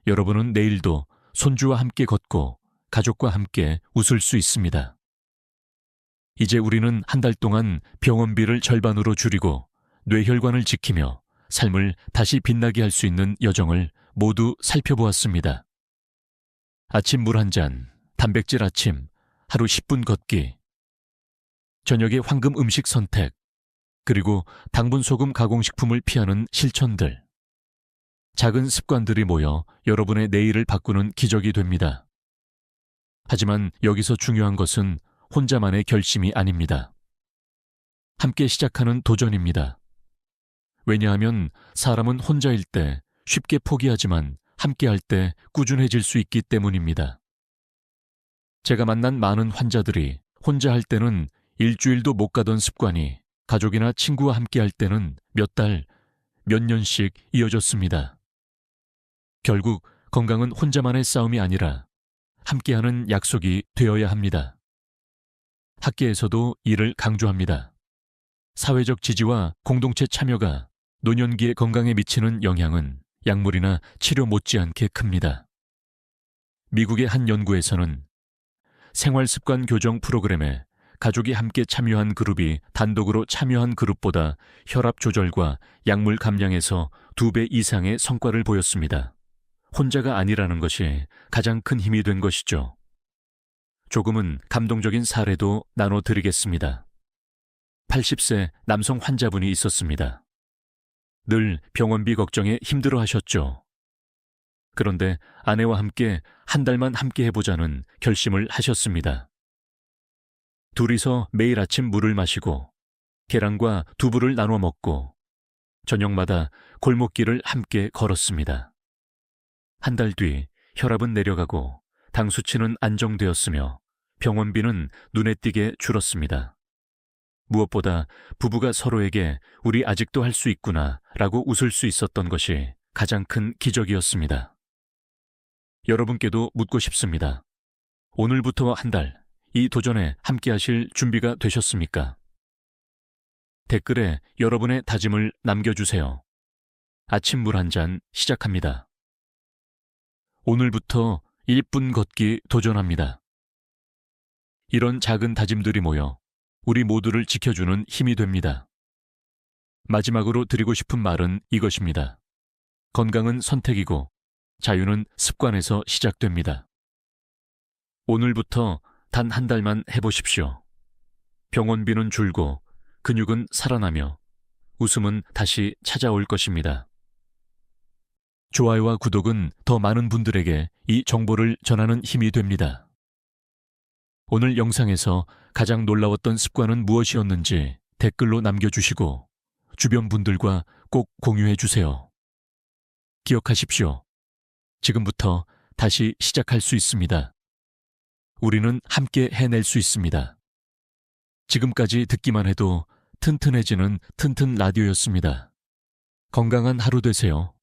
여러분은 내일도 손주와 함께 걷고 가족과 함께 웃을 수 있습니다. 이제 우리는 한 달 동안 병원비를 절반으로 줄이고 뇌혈관을 지키며 삶을 다시 빛나게 할 수 있는 여정을 모두 살펴보았습니다. 아침 물 한 잔, 단백질 아침, 하루 10분 걷기, 저녁에 황금 음식 선택, 그리고 당분 소금 가공식품을 피하는 실천들. 작은 습관들이 모여 여러분의 내일을 바꾸는 기적이 됩니다. 하지만 여기서 중요한 것은 혼자만의 결심이 아닙니다. 함께 시작하는 도전입니다. 왜냐하면 사람은 혼자일 때 쉽게 포기하지만 함께할 때 꾸준해질 수 있기 때문입니다. 제가 만난 많은 환자들이 혼자 할 때는 일주일도 못 가던 습관이 가족이나 친구와 함께할 때는 몇 달, 몇 년씩 이어졌습니다. 결국 건강은 혼자만의 싸움이 아니라 함께하는 약속이 되어야 합니다. 학계에서도 이를 강조합니다. 사회적 지지와 공동체 참여가 노년기의 건강에 미치는 영향은 약물이나 치료 못지않게 큽니다. 미국의 한 연구에서는 생활습관 교정 프로그램에 가족이 함께 참여한 그룹이 단독으로 참여한 그룹보다 혈압 조절과 약물 감량에서 2배 이상의 성과를 보였습니다. 혼자가 아니라는 것이 가장 큰 힘이 된 것이죠. 조금은 감동적인 사례도 나눠드리겠습니다. 80세 남성 환자분이 있었습니다. 늘 병원비 걱정에 힘들어 하셨죠. 그런데 아내와 함께 한 달만 함께 해보자는 결심을 하셨습니다. 둘이서 매일 아침 물을 마시고 계란과 두부를 나눠 먹고 저녁마다 골목길을 함께 걸었습니다. 한 달 뒤 혈압은 내려가고 당 수치는 안정되었으며 병원비는 눈에 띄게 줄었습니다. 무엇보다 부부가 서로에게 우리 아직도 할 수 있구나 라고 웃을 수 있었던 것이 가장 큰 기적이었습니다. 여러분께도 묻고 싶습니다. 오늘부터 한 달, 이 도전에 함께 하실 준비가 되셨습니까? 댓글에 여러분의 다짐을 남겨주세요. 아침 물 한 잔 시작합니다. 오늘부터 1분 걷기 도전합니다. 이런 작은 다짐들이 모여 우리 모두를 지켜주는 힘이 됩니다. 마지막으로 드리고 싶은 말은 이것입니다. 건강은 선택이고 자유는 습관에서 시작됩니다. 오늘부터 단 한 달만 해보십시오. 병원비는 줄고 근육은 살아나며 웃음은 다시 찾아올 것입니다. 좋아요와 구독은 더 많은 분들에게 이 정보를 전하는 힘이 됩니다. 오늘 영상에서 가장 놀라웠던 습관은 무엇이었는지 댓글로 남겨주시고 주변 분들과 꼭 공유해 주세요. 기억하십시오. 지금부터 다시 시작할 수 있습니다. 우리는 함께 해낼 수 있습니다. 지금까지 듣기만 해도 튼튼해지는 튼튼 라디오였습니다. 건강한 하루 되세요.